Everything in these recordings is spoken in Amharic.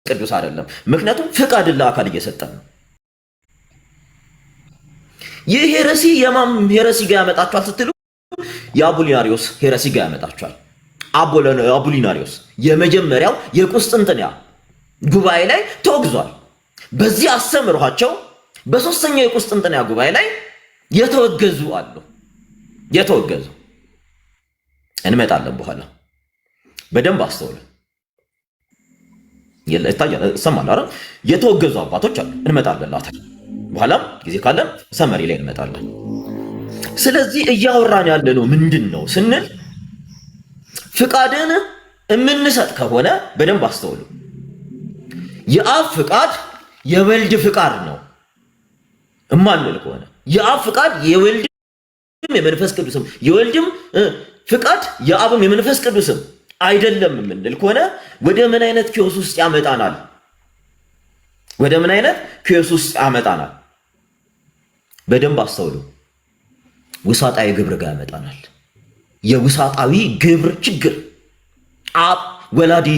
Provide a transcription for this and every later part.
ቅዱስ አይደለም። ምክንያቱም ፍቃድን ለአካል እየሰጠን ነው። ይህ ሄረሲ የማን ሄረሲ ጋር ያመጣችኋል ስትሉ የአቡሊናሪዮስ ሄረሲ ጋር ያመጣችኋል። አቡሊናሪዮስ የመጀመሪያው የቁስጥንጥንያ ጉባኤ ላይ ተወግዟል። በዚህ አስተምሯቸው በሶስተኛው የቁስጥንጥንያ ጉባኤ ላይ የተወገዙ አሉ። የተወገዙ እንመጣለን በኋላ በደንብ አስተውሉ። ይታያል ሰማል አይደል? የተወገዙ አባቶች አሉ። እንመጣለን ላታል በኋላም ጊዜ ካለን ሰመሪ ላይ እንመጣለን። ስለዚህ እያወራን ያለነው ምንድን ነው ስንል ፍቃድን የምንሰጥ ከሆነ በደንብ አስተውሉ። የአብ ፍቃድ የወልድ ፍቃድ ነው እማንል ከሆነ የአብ ፍቃድ የወልድም የመንፈስ ቅዱስም የወልድም ፍቃድ የአብም የመንፈስ ቅዱስም አይደለም የምንል ከሆነ ወደ ምን አይነት ኪዮስ ውስጥ ያመጣናል? ወደ ምን አይነት ኪዮስ ውስጥ ያመጣናል? በደንብ አስተውሉ። ውሳጣዊ ግብር ጋር ያመጣናል። የውሳጣዊ ግብር ችግር አብ ወላዲ።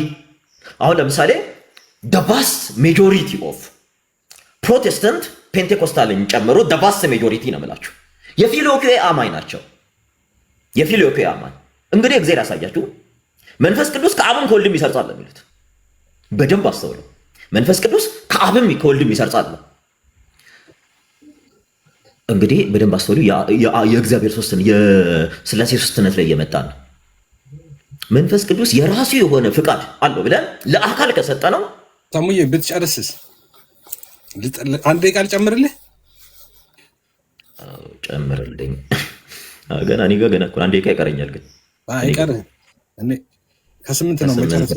አሁን ለምሳሌ the vast majority of ፕሮቴስታንት ፔንቴኮስታልን ጨምሮ the vast majority ነው የምላችሁ የፊልዮክዌ አማኝ ናቸው። የፊልዮክዌ አማኝ እንግዲህ እግዚአብሔር ያሳያችሁ መንፈስ ቅዱስ ከአብም ከወልድም ይሰርጻል የሚሉት በደንብ አስተውሉ። መንፈስ ቅዱስ ከአብም ከወልድም ይሰርጻል። እንግዲህ በደንብ አስተውሉ። የእግዚአብሔር ሶስትን የሥላሴ ሶስትነት ላይ እየመጣ ነው። መንፈስ ቅዱስ የራሱ የሆነ ፍቃድ አለው ብለን ለአካል ከሰጠ ነው። ታሙዬ ብትጨርስስ አንድ ደቂቃ ልጨምርልህ? ጨምርልኝ። ገና እኔ ጋር ገና እኮ አንድ ደቂቃ ይቀረኛል። ግን አይቀርም። እኔ ከስምንት ነው መጨረስ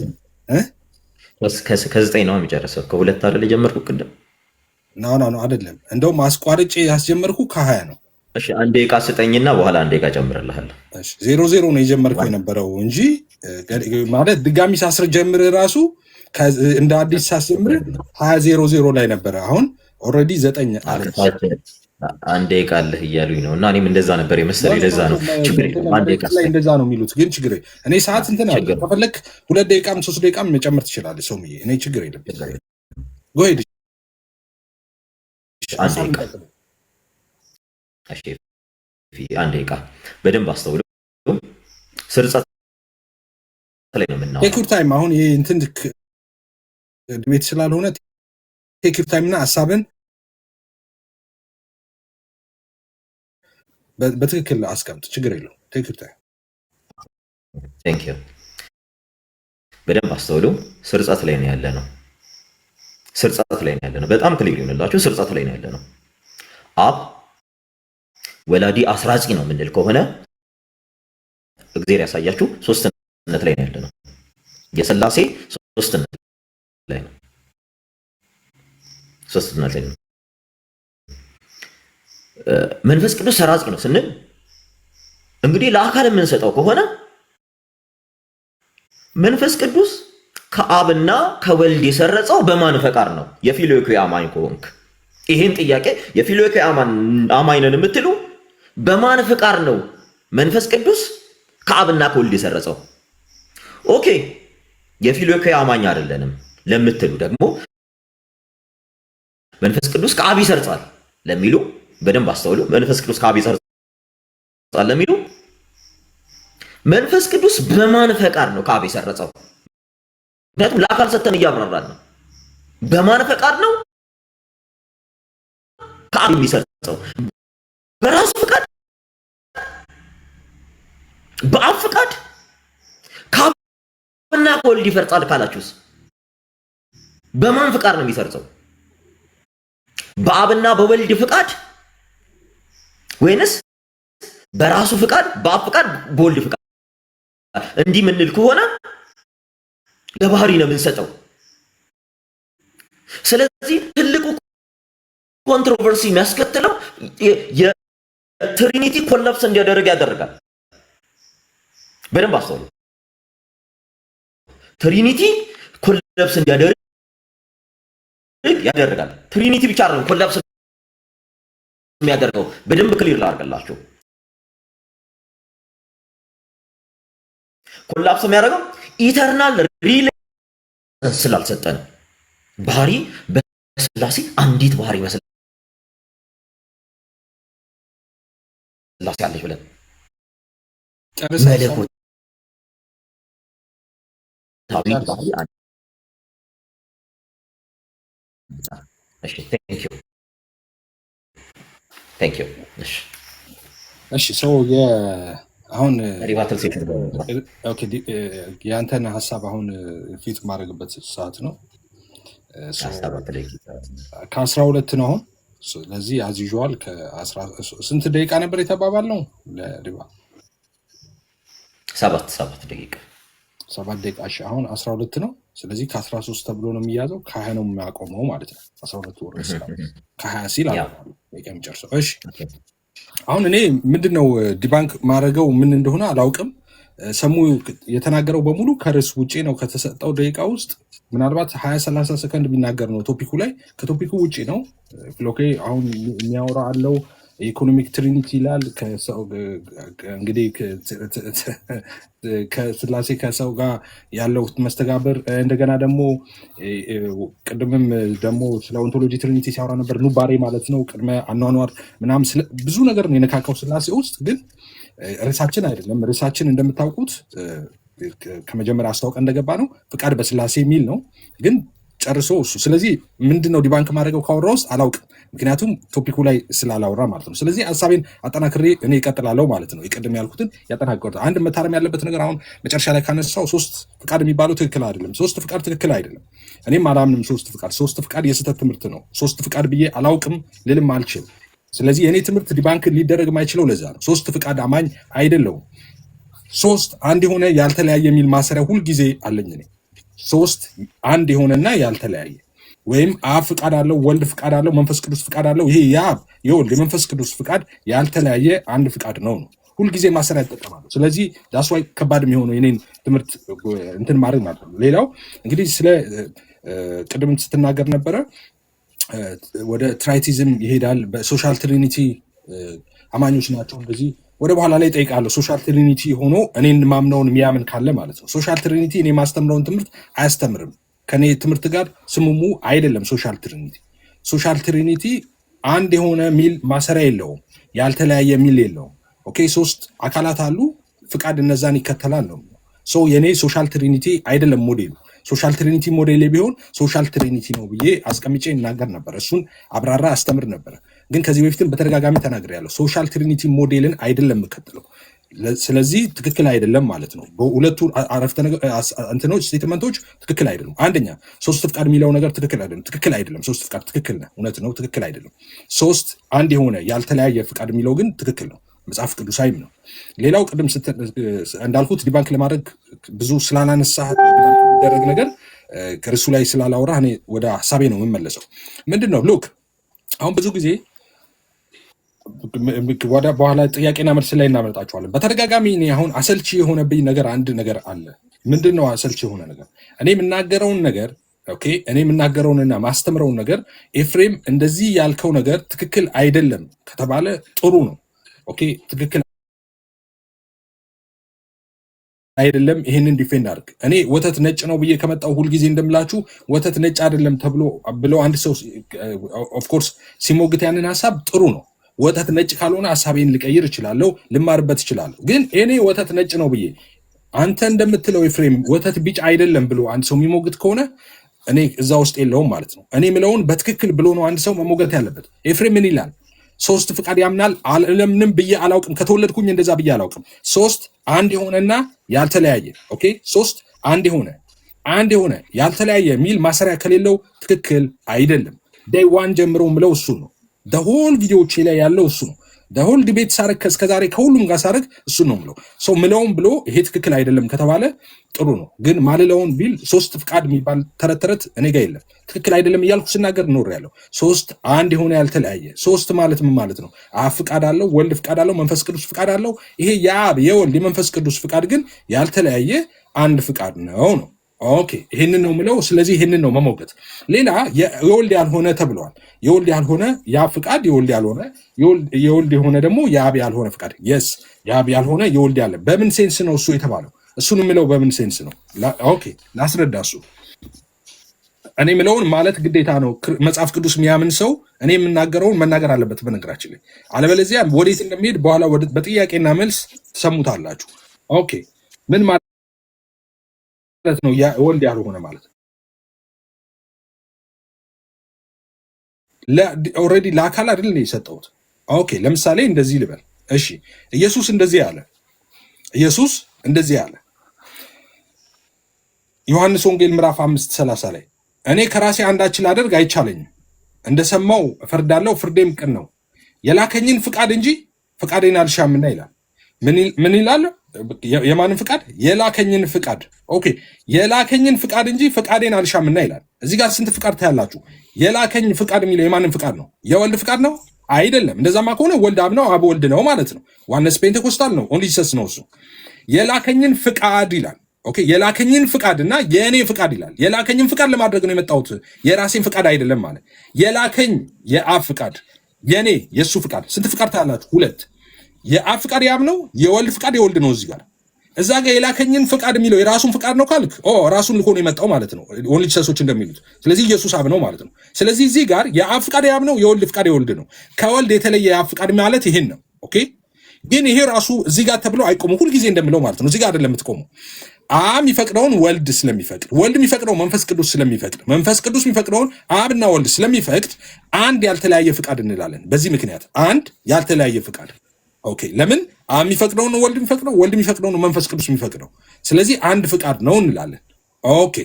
ከዘጠኝ ነው የሚጨርሰው። ከሁለት አይደል የጀመርኩ ቅድም ነው አይደለም። እንደውም አስቋርጬ ያስጀመርኩ ከ20 ነው። እሺ አንድ ደቂቃ ስጠኝና በኋላ አንድ ደቂቃ ጨምርልሃለሁ። እሺ 0-0 ነው የጀመርከው የነበረው እንጂ ማለት ድጋሚ ሳስጀምር ራሱ እንደ አዲስ ሳስጀምር 20-0-0 ላይ ነበረ። አሁን ኦልሬዲ 9 አለ። አንድ ደቂቃ አለህ እያሉኝ ነው እና እኔም እንደዛ ነበር የመሰለኝ። ለዛ ነው ችግር የለም። አንድ ደቂቃ ላይ እንደዛ ነው የሚሉት። ግን ችግር እኔ ሰዓት እንትን አለ። ከፈለክ 2 ደቂቃም 3 ደቂቃም መጨመር ትችላለህ ሰውዬ። እኔ ችግር የለም። ጎሄድ አንድ ደቂቃ በደንብ አስተውሉ። ስርጸት ላይ ነው የምናወራው። ቴክ ዩር ታይም። አሁን ይሄ እንትን ቤት ስላልሆነ ቴክ ዩር ታይም እና ሀሳብን በትክክል አስቀምጥ። ችግር የለው። ቴክ ዩር ታይም። ቴንክ ዩ። በደንብ አስተውሉ። ስርጸት ላይ ነው ያለ ነው። ስርጸት ላይ ነው ያለ ነው። በጣም ክሊር ይሆንላችሁ። ስርጸት ላይ ነው ያለ ነው። አብ ወላዲ አስራጺ ነው የምንል ከሆነ እግዚአብሔር ያሳያችሁ ሶስትነት ላይ ነው ያለ ነው። የሥላሴ ሶስትነት ላይ ነው። ሶስትነት ላይ ነው። መንፈስ ቅዱስ ሰራጺ ነው ስንል እንግዲህ ለአካል የምንሰጠው ከሆነ መንፈስ ቅዱስ ከአብና ከወልድ የሰረጸው በማን ፈቃድ ነው? የፊልዮክዌ አማኝ ከሆንክ ይሄን ጥያቄ የፊልዮክዌ አማኝ ነን የምትሉ በማን ፈቃድ ነው መንፈስ ቅዱስ ከአብና ከወልድ የሰረጸው? ኦኬ የፊልዮክዌ አማኝ አይደለንም ለምትሉ ደግሞ መንፈስ ቅዱስ ከአብ ይሰርጻል ለሚሉ በደንብ አስተውሉ። መንፈስ ቅዱስ ከአብ ይሰርጻል ለሚሉ መንፈስ ቅዱስ በማን ፈቃድ ነው ከአብ የሰረጸው? ምክንያቱም ለአካል ሰተን እያብራራን ነው። በማን ፈቃድ ነው ከአብ የሚሰርጸው? በራሱ ፈቃድ፣ በአብ ፈቃድ፣ ከአብና ከወልድ ይፈርጻል ካላችሁስ በማን ፈቃድ ነው የሚሰርጸው? በአብና በወልድ ፈቃድ ወይንስ በራሱ ፈቃድ፣ በአብ ፈቃድ፣ በወልድ ፈቃድ? እንዲህ ምንል ከሆነ ለባህሪ ነው የምንሰጠው። ስለዚህ ትልቁ ኮንትሮቨርሲ የሚያስከትለው የትሪኒቲ ኮላፕስ እንዲያደርግ ያደርጋል። በደንብ አስተውሉ። ትሪኒቲ ኮላፕስ እንዲያደርግ ያደርጋል። ትሪኒቲ ብቻ አይደለም ኮላፕስ የሚያደርገው። በደንብ ክሊር ላድርግላችሁ። ኮላፕስ የሚያደርገው ኢተርናል ሪሌሽን ስላልሰጠን ባህሪ በስላሴ አንዲት ባህሪ በስላሴ አለች ብለን መለኮታዊ ባህሪ አንድ። እሺ ቴንክ ዩ። እሺ ሰው አሁን ሪቫተል ሴክሽን ኦኬ ያንተን ሐሳብ አሁን ፊት ማድረግበት ሰዓት ነው። ከ12 ነው አሁን። ስለዚህ አዝ ዩዥዋል ስንት ደቂቃ ነበር የተባባል ነው ለሪባ? 7 ደቂቃ 7 ደቂቃ። እሺ አሁን 12 ነው። ስለዚህ ከ13 ተብሎ ነው የሚያዘው፣ ከ20 ነው የሚያቆመው ማለት ነው። 12 ወር ይስላል ከ20 ሲል አለ የሚጨርሰው። እሺ አሁን እኔ ምንድነው ዲባንክ ማድረገው ምን እንደሆነ አላውቅም። ሰሙ የተናገረው በሙሉ ከርዕስ ውጪ ነው ከተሰጠው ደቂቃ ውስጥ ምናልባት 20-30 ሰከንድ የሚናገር ነው ቶፒኩ ላይ፣ ከቶፒኩ ውጪ ነው። ፍሎኬ አሁን የሚያወራ አለው ኢኮኖሚክ ትሪኒቲ ይላል። እንግዲህ ከስላሴ ከሰው ጋር ያለው መስተጋብር፣ እንደገና ደግሞ ቅድምም ደግሞ ስለ ኦንቶሎጂ ትሪኒቲ ሲያወራ ነበር። ኑባሬ ማለት ነው ቅድመ አኗኗር ምናምን ብዙ ነገር ነው የነካካው ስላሴ ውስጥ። ግን ርዕሳችን አይደለም። ርዕሳችን እንደምታውቁት ከመጀመሪያ አስታውቀ እንደገባ ነው ፍቃድ በስላሴ የሚል ነው። ግን ጨርሶ እሱ ስለዚህ ምንድነው ዲባንክ ማድረገው ካወራ ውስጥ አላውቅም፣ ምክንያቱም ቶፒኩ ላይ ስላላወራ ማለት ነው። ስለዚህ ሀሳቤን አጠናክሬ እኔ ይቀጥላለሁ ማለት ነው። የቅድም ያልኩትን ያጠናክሩት። አንድ መታረም ያለበት ነገር አሁን መጨረሻ ላይ ካነሳው 3 ፍቃድ የሚባለው ትክክል አይደለም። 3 ፍቃድ ትክክል አይደለም። እኔም አላምንም። 3 ፍቃድ የስህተት ትምህርት ነው። 3 ፍቃድ ብዬ አላውቅም ልልም አልችል። ስለዚህ የእኔ ትምህርት ዲባንክ ሊደረግ ማይችለው ለዛ ነው። 3 ፍቃድ አማኝ አይደለሁም። 3 አንድ የሆነ ያልተለያየ የሚል ማሰሪያ ሁልጊዜ አለኝ እኔ። 3 አንድ የሆነና ያልተለያየ ወይም አብ ፍቃድ አለው፣ ወልድ ፍቃድ አለው፣ መንፈስ ቅዱስ ፍቃድ አለው። ይሄ የአብ የወልድ የመንፈስ ቅዱስ ፍቃድ ያልተለያየ አንድ ፍቃድ ነው ሁልጊዜ ማሰሪያ ይጠቀማሉ። ስለዚህ ዳስዋይ ከባድ የሚሆነው የኔን ትምህርት እንትን ማድረግ ማለት ነው። ሌላው እንግዲህ ስለ ቅድም ስትናገር ነበረ ወደ ትራይቲዝም ይሄዳል። በሶሻል ትሪኒቲ አማኞች ናቸው እንደዚህ ወደ በኋላ ላይ ጠይቃለሁ። ሶሻል ትሪኒቲ ሆኖ እኔን ማምነውን የሚያምን ካለ ማለት ነው። ሶሻል ትሪኒቲ እኔ ማስተምረውን ትምህርት አያስተምርም። ከኔ ትምህርት ጋር ስሙሙ አይደለም። ሶሻል ትሪኒቲ አንድ የሆነ ሚል ማሰሪያ የለውም፣ ያልተለያየ ሚል የለውም። ኦኬ 3 አካላት አሉ፣ ፍቃድ እነዛን ይከተላል ነው። የኔ ሶሻል ትሪኒቲ አይደለም ሞዴሉ። ሶሻል ትሪኒቲ ሞዴል ቢሆን ሶሻል ትሪኒቲ ነው ብዬ አስቀምጬ እናገር ነበር፣ እሱን አብራራ አስተምር ነበር። ግን ከዚህ በፊትም በተደጋጋሚ ተናግሬያለሁ። ሶሻል ትሪኒቲ ሞዴልን አይደለም የምከተለው። ስለዚህ ትክክል አይደለም ማለት ነው። በሁለቱ አረፍተ ነገር እንትኖች ስቴትመንቶች ትክክል አይደለም። አንደኛ 3 ፍቃድ የሚለው ነገር ትክክል አይደለም። 3 ፍቃድ ትክክል ነው፣ እውነት ነው፣ ትክክል አይደለም። 3 አንድ የሆነ ያልተለያየ ፍቃድ የሚለው ግን ትክክል ነው፣ መጽሐፍ ቅዱሳዊም ነው። ሌላው ቅድም እንዳልኩት ዲባንክ ለማድረግ ብዙ ስላላነሳ የሚደረግ ነገር ከርሱ ላይ ስላላወራ እኔ ወደ ሀሳቤ ነው የምመለሰው። ምንድን ነው ሉክ አሁን ብዙ ጊዜ በኋላ ጥያቄና መልስ ላይ እናመጣቸዋለን። በተደጋጋሚ እኔ አሁን አሰልቺ የሆነብኝ ነገር አንድ ነገር አለ። ምንድን ነው አሰልቺ የሆነ ነገር? እኔ የምናገረውን ነገር እኔ የምናገረውንና ማስተምረውን ነገር ኤፍሬም እንደዚህ ያልከው ነገር ትክክል አይደለም ከተባለ ጥሩ ነው። ትክክል አይደለም፣ ይሄንን ዲፌንድ አድርግ። እኔ ወተት ነጭ ነው ብዬ ከመጣው ሁልጊዜ እንደምላችሁ ወተት ነጭ አይደለም ብሎ አንድ ሰው ኦፍኮርስ ሲሞግት ያንን ሀሳብ ጥሩ ነው። ወተት ነጭ ካልሆነ ሀሳቤን ልቀይር እችላለሁ፣ ልማርበት እችላለሁ። ግን እኔ ወተት ነጭ ነው ብዬ አንተ እንደምትለው ኤፍሬም ወተት ቢጫ አይደለም ብሎ አንድ ሰው የሚሞግት ከሆነ እኔ እዛ ውስጥ የለውም ማለት ነው። እኔ ምለውን በትክክል ብሎ ነው አንድ ሰው መሞገት ያለበት። ኤፍሬም ምን ይላል? 3 ፍቃድ ያምናል። አለምንም ብዬ አላውቅም፣ ከተወለድኩኝ እንደዛ ብዬ አላውቅም። 3 አንድ የሆነና ያልተለያየ 3 አንድ የሆነ ያልተለያየ ሚል ማሰሪያ ከሌለው ትክክል አይደለም። ዴይ 1 ጀምሮ ምለው እሱ ነው። ደሆል ቪዲዮዎቼ ላይ ያለው እሱ ነው። ደሆል ዲቤት ሳረግ እስከዛሬ ከሁሉም ጋር ሳረግ እሱ ነው ምለው። ምለውን ብሎ ይሄ ትክክል አይደለም ከተባለ ጥሩ ነው። ግን ማልለውን ቢል 3 ፍቃድ የሚባል ተረት እኔ ጋር የለም። ትክክል አይደለም እያልኩ ስናገር ኖር ያለው 3 አንድ የሆነ ያልተለያየ 3 ማለት ምን ማለት ነው? አብ ፍቃድ አለው፣ ወልድ ፍቃድ አለው፣ መንፈስ ቅዱስ ፍቃድ አለው። ይሄ የአብ የወልድ የመንፈስ ቅዱስ ፍቃድ ግን ያልተለያየ አንድ ፍቃድ ነው። ይህንን ነው ምለው። ስለዚህ ይህንን ነው መሞገት። ሌላ የወልድ ያልሆነ ተብለዋል። የወልድ ያልሆነ የአብ ፍቃድ፣ የወልድ ያልሆነ የወልድ የሆነ ደግሞ የአብ ያልሆነ ፍቃድ። የስ የአብ ያልሆነ የወልድ ያለ በምን ሴንስ ነው እሱ የተባለው? እሱን ምለው በምን ሴንስ ነው? ላስረዳ። እሱ እኔ ምለውን ማለት ግዴታ ነው። መጽሐፍ ቅዱስ የሚያምን ሰው እኔ የምናገረውን መናገር አለበት በነገራችን ላይ። አለበለዚያ ወዴት እንደሚሄድ በኋላ በጥያቄና መልስ ትሰሙታላችሁ። ኦኬ ምን ማለት ነው ወልድ ያልሆነ ማለት ነው? ኦልሬዲ ለአካል አይደል ነው የሰጠሁት። ኦኬ ለምሳሌ እንደዚህ ልበል። እሺ ኢየሱስ እንደዚህ አለ። ኢየሱስ እንደዚህ አለ ዮሐንስ ወንጌል ምዕራፍ 5:30 ላይ እኔ ከራሴ አንዳች ላደርግ አይቻለኝም፣ እንደሰማው እፈርዳለሁ፣ ፍርዴም ቅን ነው፣ የላከኝን ፍቃድ እንጂ ፍቃዴን አልሻምና ይላል። ምን ይላል? የማንን ፍቃድ? የላከኝን ፍቃድ። ኦኬ የላከኝን ፍቃድ እንጂ ፍቃዴን አልሻምና ይላል። እዚህ ጋር ስንት ፍቃድ ታያላችሁ? የላከኝ ፍቃድ የሚለው የማንን ፍቃድ ነው? የወልድ ፍቃድ ነው አይደለም። እንደዛማ ከሆነ ወልድ አብ ነው፣ አብ ወልድ ነው ማለት ነው። ዋነስ ፔንቴኮስታል ነው፣ ኦንሊ ጂሰስ ነው እሱ። የላከኝን ፍቃድ ይላል። ኦኬ የላከኝን ፍቃድ እና የእኔ ፍቃድ ይላል። የላከኝን ፍቃድ ለማድረግ ነው የመጣሁት፣ የራሴን ፍቃድ አይደለም ማለት። የላከኝ የአብ ፍቃድ፣ የእኔ የእሱ ፍቃድ። ስንት ፍቃድ ታያላችሁ? ሁለት። የአብ ፍቃድ የአብ ነው፣ የወልድ ፍቃድ የወልድ ነው። እዚህ ጋር እዛ ጋር የላከኝን ፍቃድ የሚለው የራሱን ፍቃድ ነው ካልክ ራሱን ልኮ ነው የመጣው ማለት ነው፣ ኦንሊ ጂሰሶች እንደሚሉት። ስለዚህ ኢየሱስ አብ ነው ማለት ነው። ስለዚህ እዚህ ጋር የአብ ፍቃድ የአብ ነው፣ የወልድ ፍቃድ የወልድ ነው። ከወልድ የተለየ የአብ ፍቃድ ማለት ይሄን ነው። ኦኬ ግን ይሄ ራሱ እዚህ ጋር ተብሎ አይቆምም፣ ሁልጊዜ እንደምለው ማለት ነው። እዚህ ጋር አይደለም የምትቆመው። አብ የሚፈቅደውን ወልድ ስለሚፈቅድ፣ ወልድ የሚፈቅደው መንፈስ ቅዱስ ስለሚፈቅድ፣ መንፈስ ቅዱስ የሚፈቅደውን አብና ወልድ ስለሚፈቅድ አንድ ያልተለያየ ፍቃድ እንላለን። በዚህ ምክንያት አንድ ያልተለያየ ፍቃድ። ኦኬ ለምን? አብ የሚፈቅደውን ወልድ የሚፈቅደው፣ ወልድ የሚፈቅደውን መንፈስ ቅዱስ የሚፈቅደው። ስለዚህ አንድ ፍቃድ ነው እንላለን። ኦኬ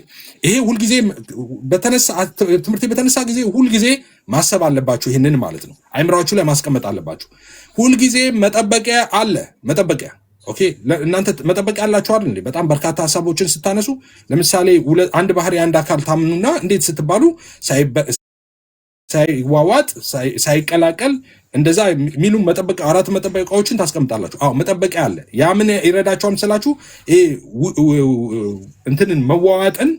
ይሄ ሁልጊዜ ትምህርት በተነሳ ጊዜ ሁልጊዜ ማሰብ አለባችሁ፣ ይህንን ማለት ነው። አይምራችሁ ላይ ማስቀመጥ አለባችሁ። ሁልጊዜ መጠበቂያ አለ፣ መጠበቂያ። ኦኬ እናንተ መጠበቂያ አላችሁ አይደል? በጣም በርካታ ሀሳቦችን ስታነሱ ለምሳሌ አንድ ባህሪ አንድ አካል ታምኑና እንዴት ስትባሉ ሳይዋዋጥ ሳይቀላቀል እንደዛ የሚሉ መጠበቂያ አራት መጠበቂያዎችን ታስቀምጣላችሁ። አዎ መጠበቂያ አለ። ያ ምን ይረዳችኋል መሰላችሁ? እንትንን መዋዋጥን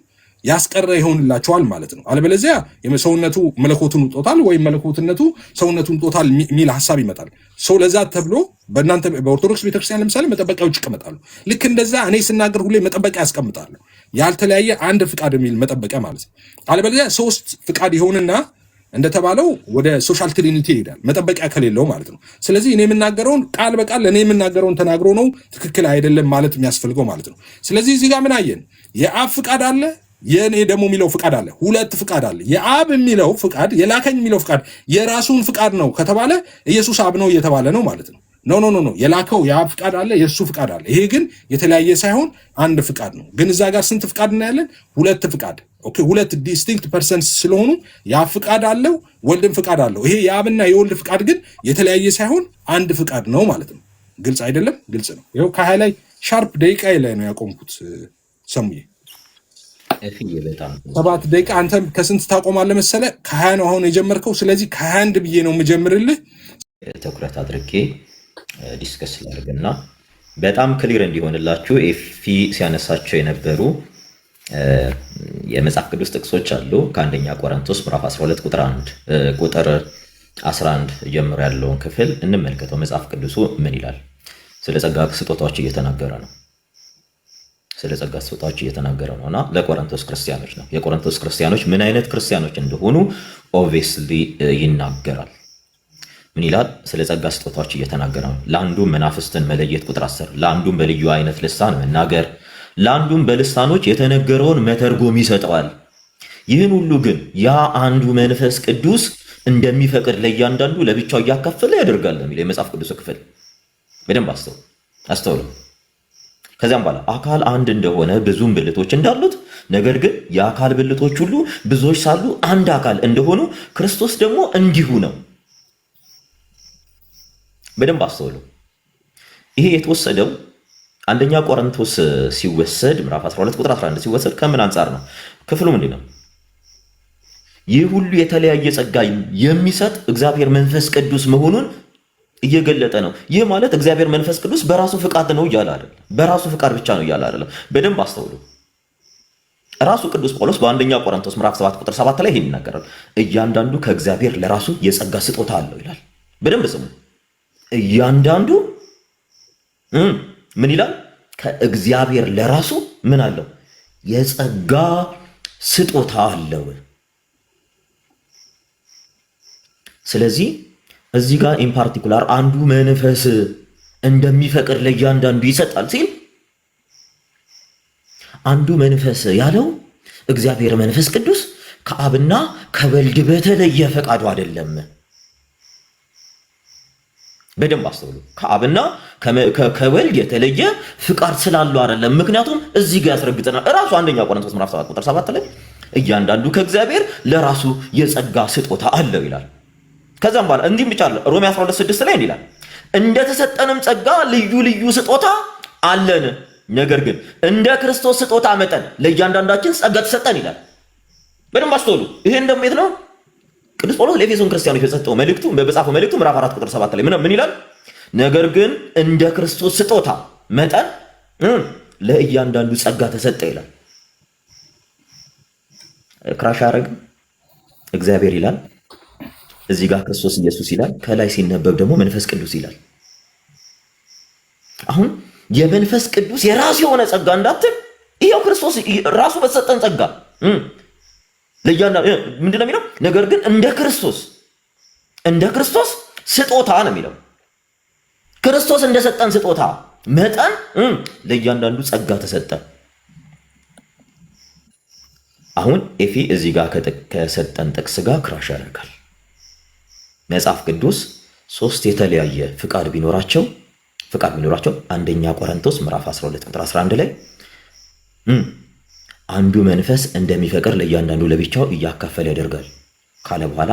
ያስቀረ ይሆንላችኋል ማለት ነው። አለበለዚያ ሰውነቱ መለኮቱን ውጦታል ወይም መለኮትነቱ ሰውነቱን ውጦታል የሚል ሀሳብ ይመጣል። ሰው ለዛ ተብሎ በእናንተ በኦርቶዶክስ ቤተክርስቲያን ለምሳሌ መጠበቂያዎች ይቀመጣሉ። ልክ እንደዛ እኔ ስናገር ሁሌ መጠበቂያ ያስቀምጣለሁ፣ ያልተለያየ አንድ ፍቃድ የሚል መጠበቂያ ማለት ነው። አለበለዚያ ሶስት ፍቃድ ይሆንና እንደተባለው ወደ ሶሻል ትሪኒቲ ይሄዳል፣ መጠበቂያ ከሌለው ማለት ነው። ስለዚህ እኔ የምናገረውን ቃል በቃል ለእኔ የምናገረውን ተናግሮ ነው ትክክል አይደለም ማለት የሚያስፈልገው ማለት ነው። ስለዚህ እዚህ ጋር ምን አየን? የአብ ፍቃድ አለ፣ የእኔ ደግሞ የሚለው ፍቃድ አለ። ሁለት ፍቃድ አለ። የአብ የሚለው ፍቃድ፣ የላከኝ የሚለው ፍቃድ የራሱን ፍቃድ ነው ከተባለ ኢየሱስ አብ ነው እየተባለ ነው ማለት ነው። ኖ የላከው የአብ ፍቃድ አለ፣ የእሱ ፍቃድ አለ። ይሄ ግን የተለያየ ሳይሆን አንድ ፍቃድ ነው። ግን እዛ ጋር ስንት ፍቃድ እናያለን? ሁለት ፍቃድ። ኦኬ ሁለት ዲስቲንክት ፐርሰንስ ስለሆኑ የአብ ፍቃድ አለው፣ ወልድም ፍቃድ አለው። ይሄ የአብና የወልድ ፍቃድ ግን የተለያየ ሳይሆን አንድ ፍቃድ ነው ማለት ነው። ግልጽ አይደለም? ግልጽ ነው። ይኸው ከሀያ ላይ ሻርፕ ደቂቃ ላይ ነው ያቆምኩት። ሰሙዬ 7 ደቂቃ። አንተ ከስንት ታቆማለህ መሰለ? ከ20 ነው አሁን የጀመርከው። ስለዚህ ከ21 ብዬ ነው የምጀምርልህ። ትኩረት አድርጌ ዲስከስ ላድርግና በጣም ክሊር እንዲሆንላችሁ ኤፊ ሲያነሳቸው የነበሩ የመጽሐፍ ቅዱስ ጥቅሶች አሉ። ከአንደኛ ቆሮንቶስ ምዕራፍ 12 ቁጥር 11 ጀምሮ ያለውን ክፍል እንመልከተው። መጽሐፍ ቅዱሱ ምን ይላል? ስለ ጸጋ ስጦታዎች እየተናገረ ነው። ስለ ጸጋ ስጦታዎች እየተናገረ ነው እና ለቆሮንቶስ ክርስቲያኖች ነው። የቆሮንቶስ ክርስቲያኖች ምን አይነት ክርስቲያኖች እንደሆኑ ኦብቪየስሊ ይናገራል። ምን ይላል? ስለ ጸጋ ስጦታዎች እየተናገረ ነው። ለአንዱም መናፍስትን መለየት ቁጥር 10፣ ለአንዱም በልዩ አይነት ልሳን መናገር፣ ለአንዱም በልሳኖች የተነገረውን መተርጎም ይሰጠዋል። ይህን ሁሉ ግን ያ አንዱ መንፈስ ቅዱስ እንደሚፈቅድ ለእያንዳንዱ ለብቻው እያካፈለ ያደርጋል የሚለው የመጽሐፍ ቅዱስ ክፍል በደንብ አስተውሉ። ከዚያም በኋላ አካል አንድ እንደሆነ ብዙም ብልቶች እንዳሉት፣ ነገር ግን የአካል ብልቶች ሁሉ ብዙዎች ሳሉ አንድ አካል እንደሆኑ ክርስቶስ ደግሞ እንዲሁ ነው። በደንብ አስተውሉ። ይሄ የተወሰደው አንደኛ ቆሮንቶስ ሲወሰድ ምዕራፍ 12 ቁጥር 11 ሲወሰድ ከምን አንጻር ነው? ክፍሉ ምንድን ነው? ይህ ሁሉ የተለያየ ጸጋ የሚሰጥ እግዚአብሔር መንፈስ ቅዱስ መሆኑን እየገለጠ ነው። ይህ ማለት እግዚአብሔር መንፈስ ቅዱስ በራሱ ፍቃድ ነው እያለ አይደለም፣ በራሱ ፍቃድ ብቻ ነው እያለ አይደለም። በደንብ አስተውሉ። ራሱ ቅዱስ ጳውሎስ በአንደኛ ቆሮንቶስ ምዕራፍ 7 ቁጥር 7 ላይ ይሄን ይናገራል። እያንዳንዱ ከእግዚአብሔር ለራሱ የጸጋ ስጦታ አለው ይላል። በደንብ ስሙ። እያንዳንዱ ምን ይላል? ከእግዚአብሔር ለራሱ ምን አለው? የጸጋ ስጦታ አለው። ስለዚህ እዚህ ጋር ኢን ፓርቲኩላር አንዱ መንፈስ እንደሚፈቅድ ለእያንዳንዱ ይሰጣል ሲል አንዱ መንፈስ ያለው እግዚአብሔር መንፈስ ቅዱስ ከአብና ከወልድ በተለየ ፈቃዱ አይደለም። በደንብ አስተውሉ። ከአብና ከወልድ የተለየ ፍቃድ ስላለው አይደለም። ምክንያቱም እዚህ ጋር ያስረግጠናል ራሱ አንደኛ ቆሮንቶስ ምዕራፍ 7 ቁጥር 7 ላይ እያንዳንዱ ከእግዚአብሔር ለራሱ የጸጋ ስጦታ አለው ይላል። ከዛም በኋላ እንዲህም ብቻ አለ ሮሜ 12:6 ላይ እንዲህ ይላል እንደተሰጠንም ጸጋ ልዩ ልዩ ስጦታ አለን፣ ነገር ግን እንደ ክርስቶስ ስጦታ መጠን ለእያንዳንዳችን ጸጋ ተሰጠን ይላል። በደንብ አስተውሉ። ይሄ እንደምት ነው ቅዱስ ጳውሎስ ለኤፌሶን ክርስቲያኖች የሰጠው መልእክቱ በጻፈው መልእክቱ ምዕራፍ 4 ቁጥር 7 ላይ ምን ይላል? ነገር ግን እንደ ክርስቶስ ስጦታ መጠን ለእያንዳንዱ ጸጋ ተሰጠ ይላል። ክራሽ አረግ እግዚአብሔር ይላል፣ እዚህ ጋር ክርስቶስ ኢየሱስ ይላል፣ ከላይ ሲነበብ ደግሞ መንፈስ ቅዱስ ይላል። አሁን የመንፈስ ቅዱስ የራሱ የሆነ ጸጋ እንዳትል ይሄው ክርስቶስ ራሱ በተሰጠን ጸጋ ለያንዳንዱ ምንድነው የሚለው? ነገር ግን እንደ ክርስቶስ ስጦታ ነው የሚለው። ክርስቶስ እንደሰጠን ስጦታ መጠን ለእያንዳንዱ ጸጋ ተሰጠ። አሁን ኤፊ እዚህ ጋር ከሰጠን ጥቅስ ጋር ክራሽ ያደርጋል። መጽሐፍ ቅዱስ 3 የተለያየ ፍቃድ ቢኖራቸው አንደኛ ቆሮንቶስ ምዕራፍ 12 ቁጥር 11 ላይ አንዱ መንፈስ እንደሚፈቅድ ለእያንዳንዱ ለብቻው እያካፈለ ያደርጋል ካለ በኋላ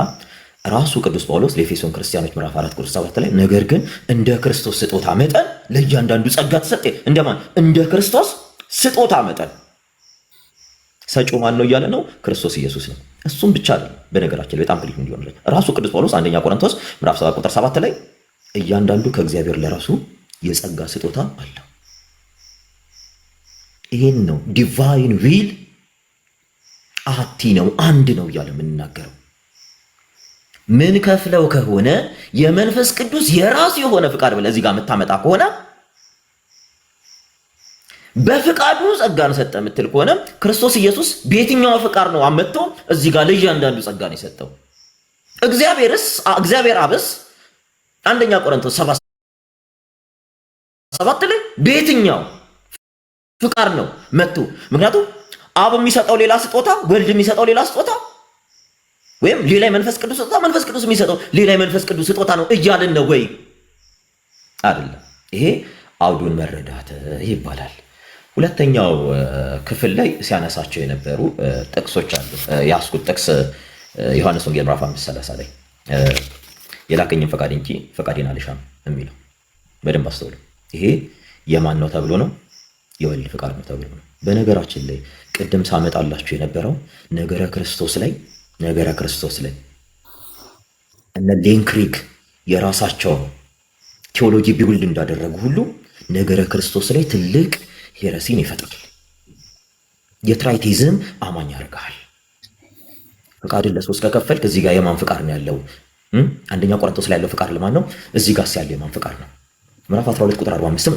ራሱ ቅዱስ ጳውሎስ ለኤፌሶን ክርስቲያኖች ምዕራፍ 4 ቁጥር 7 ላይ ነገር ግን እንደ ክርስቶስ ስጦታ መጠን ለእያንዳንዱ ጸጋ ተሰጠ። እንደማን? እንደ ክርስቶስ ስጦታ መጠን። ሰጪው ማን ነው እያለ ነው? ክርስቶስ ኢየሱስ ነው። እሱም ብቻ አይደለም። በነገራችን ላይ በጣም ክሊክ እንዲሆን ራሱ ቅዱስ ጳውሎስ አንደኛ ቆሮንቶስ ምዕራፍ 7 ቁጥር 7 ላይ እያንዳንዱ ከእግዚአብሔር ለራሱ የጸጋ ስጦታ አለው። ይሄን ነው ዲቫይን ዊል አቲ ነው አንድ ነው እያለ የምንናገረው። ምን ከፍለው ከሆነ የመንፈስ ቅዱስ የራሱ የሆነ ፍቃድ ብለህ እዚህ ጋር የምታመጣ ከሆነ በፍቃዱ ጸጋን ሰጠ የምትል ከሆነ ክርስቶስ ኢየሱስ በየትኛው ፍቃድ ነው አመጣ እዚህ ጋር ለእያንዳንዱ ጸጋን የሰጠው? እግዚአብሔር አብስ አንደኛ ቆሮንቶስ 7 ላይ በየትኛው ፍቃድ ነው መጥቶ? ምክንያቱም አብ የሚሰጠው ሌላ ስጦታ፣ ወልድ የሚሰጠው ሌላ ስጦታ፣ ወይም ሌላ የመንፈስ ቅዱስ ስጦታ፣ መንፈስ ቅዱስ የሚሰጠው ሌላ የመንፈስ ቅዱስ ስጦታ ነው እያልን ነው ወይ? አይደለም። ይሄ አውዱን መረዳት ይባላል። ሁለተኛው ክፍል ላይ ሲያነሳቸው የነበሩ ጥቅሶች አሉ። ያስኩት ጥቅስ ዮሐንስ ወንጌል ምዕራፍ 5:30 ላይ የላከኝን ፈቃድ እንጂ ፈቃዴን አልሻም የሚለው በደንብ አስተውሉ። ይሄ የማን ነው ተብሎ ነው? የወልድ ፍቃድ ነው ተብሎ ነው። በነገራችን ላይ ቅድም ሳመጣላችሁ የነበረው ነገረ ክርስቶስ ላይ እነ ሌንክሪክ የራሳቸውን ቴዎሎጂ ቢውልድ እንዳደረጉ ሁሉ ነገረ ክርስቶስ ላይ ትልቅ ሄረሲን ይፈጥራል። የትራይቲዝም አማኝ ያደርጋል። ፍቃድን ለሶስት ከከፈልክ እዚህ ጋር የማን ፍቃድ ነው ያለው? አንደኛ ቆሮንቶስ ላይ ያለው ፍቃድ ለማን ነው? እዚህ ጋር ያለው የማን ፍቃድ ነው? ምዕራፍ 12 ቁጥር 45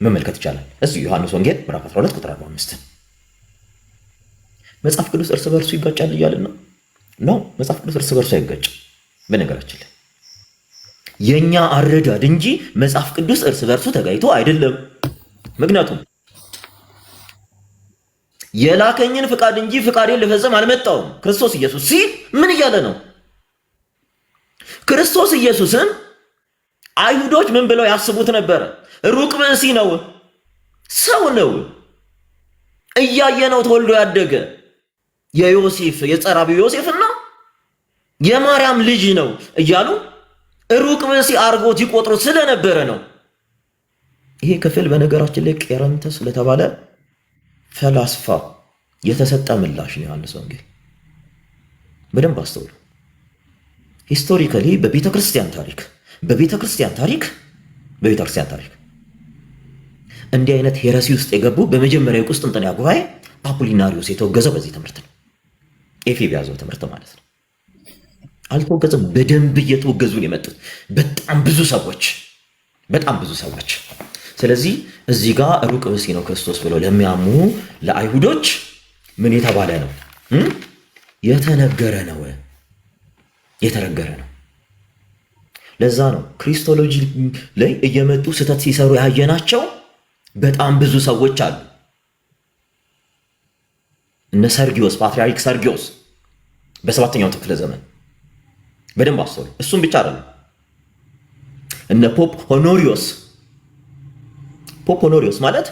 መመልከት ይቻላል። እዚህ ዮሐንስ ወንጌል ምዕራፍ 12 ቁጥር 45 መጽሐፍ ቅዱስ እርስ በርሱ ይጋጫል እያልን ነው። መጽሐፍ ቅዱስ እርስ በርሱ አይጋጭም። በነገራችን ላይ የኛ አረዳድ እንጂ መጽሐፍ ቅዱስ እርስ በርሱ ተጋይቶ አይደለም። ምክንያቱም የላከኝን ፍቃድ እንጂ ፍቃዴን ልፈጽም አልመጣሁም ክርስቶስ ኢየሱስ ሲል ምን እያለ ነው? ክርስቶስ ኢየሱስን አይሁዶች ምን ብለው ያስቡት ነበረ? ሩቅ ብእሲ ነው፣ ሰው ነው፣ እያየነው ተወልዶ ያደገ የዮሴፍ የጸራቢው ዮሴፍና የማርያም ልጅ ነው እያሉ ሩቅ ብእሲ አርጎት ይቆጥሩት ስለነበረ ነው። ይሄ ክፍል በነገራችን ላይ ቄረንተስ ለተባለ ፈላስፋ የተሰጠ ምላሽ ነው። ዮሐንስ ወንጌል በደንብ አስተውሉ። ሂስቶሪካሊ በቤተክርስቲያን ታሪክ እንዲህ አይነት ሄረሲ ውስጥ የገቡ በመጀመሪያው ቁስጥንጥንያ ጉባኤ አፖሊናሪዮስ የተወገዘው በዚህ ትምህርት ነው። ኤፌ ቢያዘው ትምህርት ማለት ነው። አልተወገዘም። በደንብ እየተወገዙ ነው የመጡት በጣም ብዙ ሰዎች። ስለዚህ እዚህ ጋር ሩቅ ብእሲ ነው ክርስቶስ ብለው ለሚያሙ ለአይሁዶች ምን የተባለ ነው? የተነገረ ነው። የተነገረ ነው። ለዛ ነው ክሪስቶሎጂ ላይ እየመጡ ስህተት ሲሰሩ ያየናቸው በጣም ብዙ ሰዎች አሉ። እነ ሰርጊዮስ፣ ፓትርያርክ ሰርጊዮስ በ7ኛው ክፍለ ዘመን በደንብ አስተውሉ። እሱም ብቻ አይደለም፣ እነ ፖፕ ሆኖሪዮስ ማለት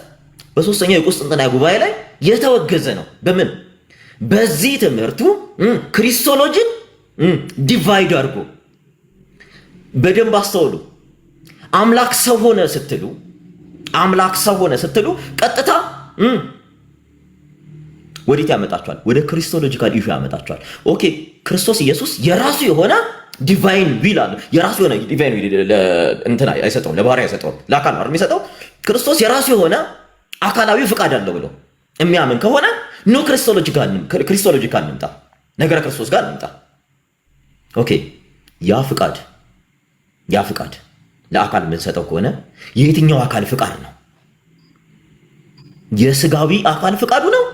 በ3ኛው የቁስጥንጥንያ ጉባኤ ላይ የተወገዘ ነው። በምን በዚህ ትምህርቱ ክሪስቶሎጂን ዲቫይድ አድርጎ በደንብ አስተውሉ። አምላክ ሰው ሆነ ስትሉ ቀጥታ ወዴት ያመጣቸዋል? ወደ ክሪስቶሎጂካል ኢሹ ያመጣቸዋል። ኦኬ ክርስቶስ ኢየሱስ የራሱ የሆነ ዲቫይን ዊል አለ። የራሱ የሆነ ዲቫይን ዊል እንትና አይሰጠውም፣ ለባህሪ አይሰጠውም፣ ለአካል ነው የሚሰጠው። ክርስቶስ የራሱ የሆነ አካላዊ ፍቃድ አለው ብሎ የሚያምን ከሆነ ኖ ክሪስቶሎጂካል እንምጣ፣ ነገረ ክርስቶስ ጋር እንምጣ። ኦኬ ያ ፍቃድ ለአካል የምንሰጠው ከሆነ የየትኛው አካል ፍቃድ ነው? የስጋዊ አካል ፍቃዱ ነው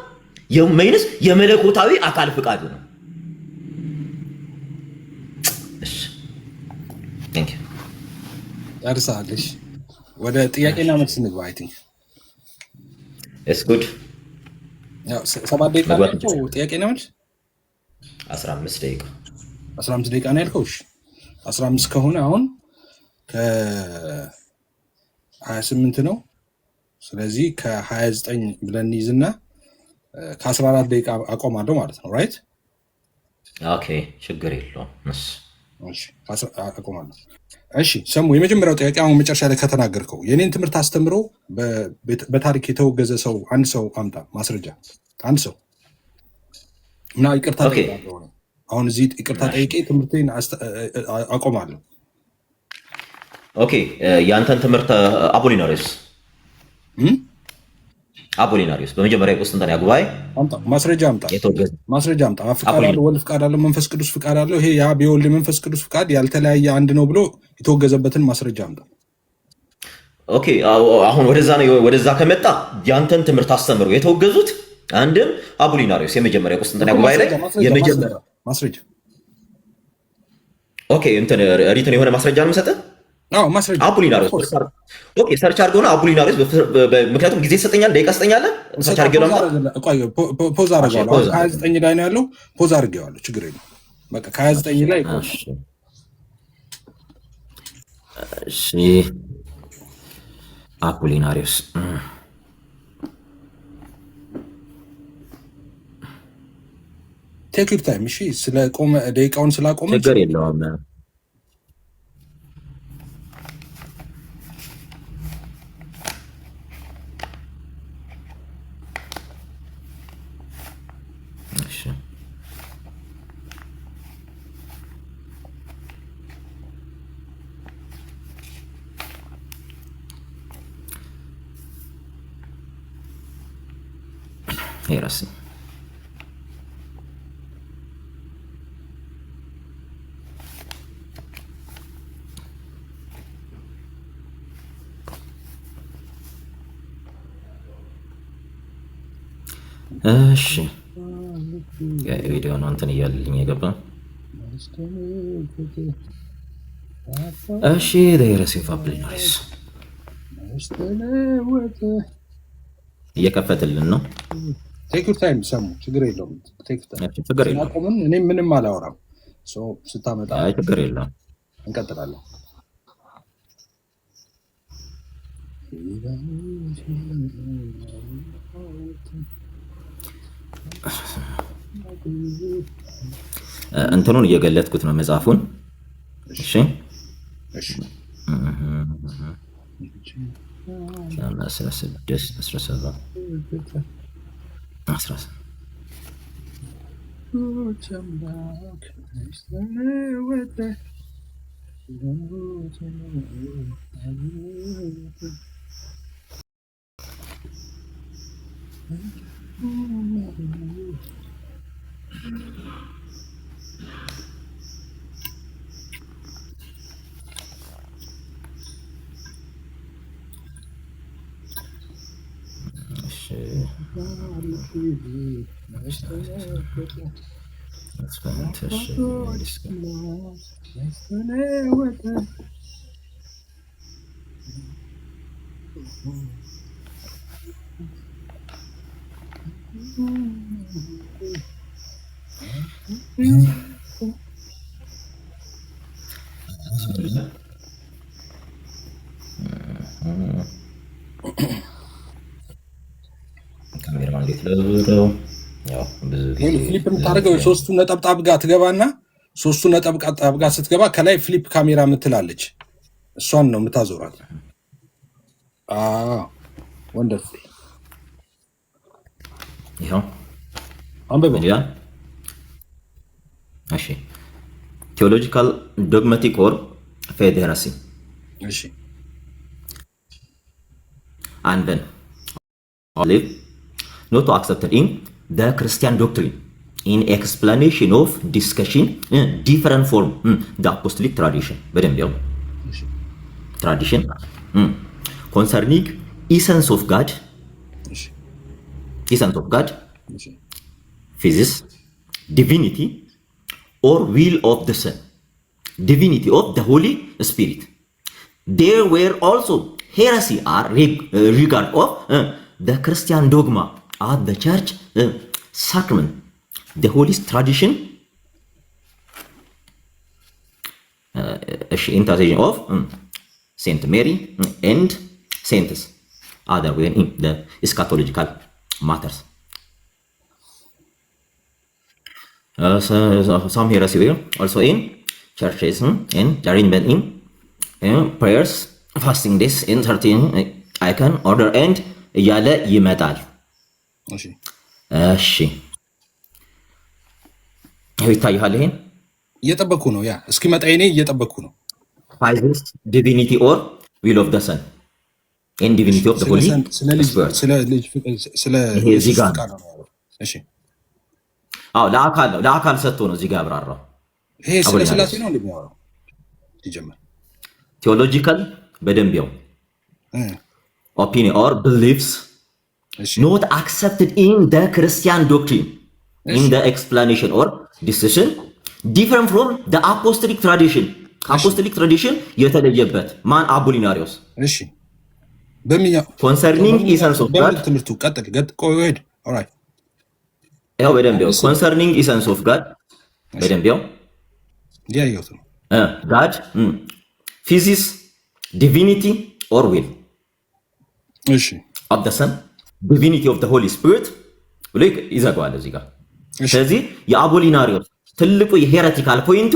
ወይንስ የመለኮታዊ አካል ፍቃዱ ነው? ጨርሳለሽ? ወደ ጥያቄና መልስ እንግባ። አይ ቲንክ ኢትስ ጉድ። 7 ደቂቃ ናቸው ጥያቄና መልስ። 15 ደቂቃ 15 ደቂቃ ነው ያልከው? እሺ 15 ከሆነ አሁን ከ28 ነው። ስለዚህ ከ29 ብለን እንይዝና ከ14 ደቂቃ አቆማለሁ ማለት ነው። ራይት? ኦኬ ችግር የለውም። እሺ አቆማለሁ። እሺ ሰሙ፣ የመጀመሪያው ጥያቄ አሁን መጨረሻ ላይ ከተናገርከው የኔን ትምህርት አስተምሮ በታሪክ የተወገዘ ሰው አንድ ሰው አምጣ ማስረጃ። አንድ ሰው እና ይቅርታ ጠይቄ አሁን እዚህ ይቅርታ ጠይቄ ትምህርቴን አቆማለሁ። ኦኬ ያንተን ትምህርት አፖሊናሪዮስ በመጀመሪያ የቁስጥንጥንያ ጉባኤ ማስረጃ አምጣ። ፍቃድ አለው፣ ወልድ ፍቃድ አለው፣ መንፈስ ቅዱስ ፍቃድ አለው። ይሄ የአብ የወልድ መንፈስ ቅዱስ ፍቃድ ያልተለያየ አንድ ነው ብሎ የተወገዘበትን ማስረጃ አምጣ። ኦኬ አሁን ወደዛ ከመጣ ያንተን ትምህርት አስተምሮ የተወገዙት አንድም አፖሊናሪዮስ የመጀመሪያ የቁስጥንጥንያ ጉባኤ ላይ የመጀመሪያ ማስረጃ። ኦኬ እንትን ሪትን የሆነ ማስረጃ ነው የምሰጥህ። ማስረጃ አፖሊናሪዮስ ኦኬ ሰርች አድርገው ነው አፖሊናሪዮስ። ምክንያቱም ጊዜ ይሰጠኛል፣ ደቂቃ ይሰጠኛል። ሰርች አድርገው ነው ፖዝ አድርገዋለሁ። 29 ላይ ነው ያለው። ፖዝ አድርገዋለሁ፣ ችግር የለም። በቃ 29 ላይ እሺ አፖሊናሪዮስ ቴክ ዩር ታይም። እሺ ስለቆመ ደቂቃውን ስላቆመ ችግር የለውም። የራስ እሺ ቪዲዮ ነው እንትን እያለልኝ የገባ። እሺ ለየረሴፍ አፖሊናሪዮስ እየከፈትልን ነው። ቴክ ዩር ታይም ሰሙ፣ ችግር የለውም። እኔ ምንም አላወራም። ስታመጣ ችግር የለውም፣ እንቀጥላለን። እንትኑን እየገለጥኩት ነው መጽሐፉን። እሺ 16 ካሜራ እንዴት ለብረው ያው ብዙ ጊዜ ፍሊፕ የምታደርገው ሶስቱ ነጠብጣብ ጋር ትገባና ሶስቱ ነጠብጣብ ጋር ስትገባ ከላይ ፍሊፕ ካሜራ የምትላለች እሷን ነው የምታዞራት። ወንደርፉ ይሄው አንበበ ያ እሺ ቴዎሎጂካል ዶግማቲክ ኦር ፌዝ ሄረሲ እሺ and then live not to accept in the Christian doctrine in explanation of discussion different form the apostolic tradition በደንብ ያው tradition concerning essence of God physics divinity or will of the Son divinity of the Holy Spirit. There were also heresy or regard of the Christian dogma at the church sacrament, the holy tradition, intercession of Saint Mary and saints, other way in the eschatological matters. Some heresy were also in churches and arrangement in prayers, fasting days, in 13 icon order and እያለ ይመጣል። እሺ ይሄ ይታያል። ይሄን እየጠበኩ ነው። ያ እስኪመጣ እኔ እየጠበኩ ነው። ፋይዝስ ዲቪኒቲ ኦር ዊል ኦፍ ዘ ሰን ኤንድ ዲቪኒቲ ኦፍ ዘ ሆሊ ስለ እዚህ ጋር ነው። እሺ አዎ ለአካል ነው፣ ለአካል ሰጥቶ ነው እዚህ ጋር ያብራራው። ይሄ ስለ ስላሴ ነው እንደሚያወራው ይጀምር። ቴዎሎጂካል በደንብ ያው opinion or beliefs not accepted in the Christian doctrine in the explanation or decision different from the apostolic tradition. Apostolic tradition የተለየበት ማን? አፖሊናሪዮስ። እሺ በሚያ concerning essence of God ትምህርቱ ቀጥል ቆይ ሄድ ኦልራይት ያው በደንብ ያው concerning essence of God በደንብ ያው ያየሁት ነው God physics divinity or will እሺ of the Son divinity of the Holy Spirit ብሎ ይዘጋዋል እዚህ ጋር። ስለዚህ የአፖሊናሪዮስ ትልቁ የሄሬቲካል ፖይንቱ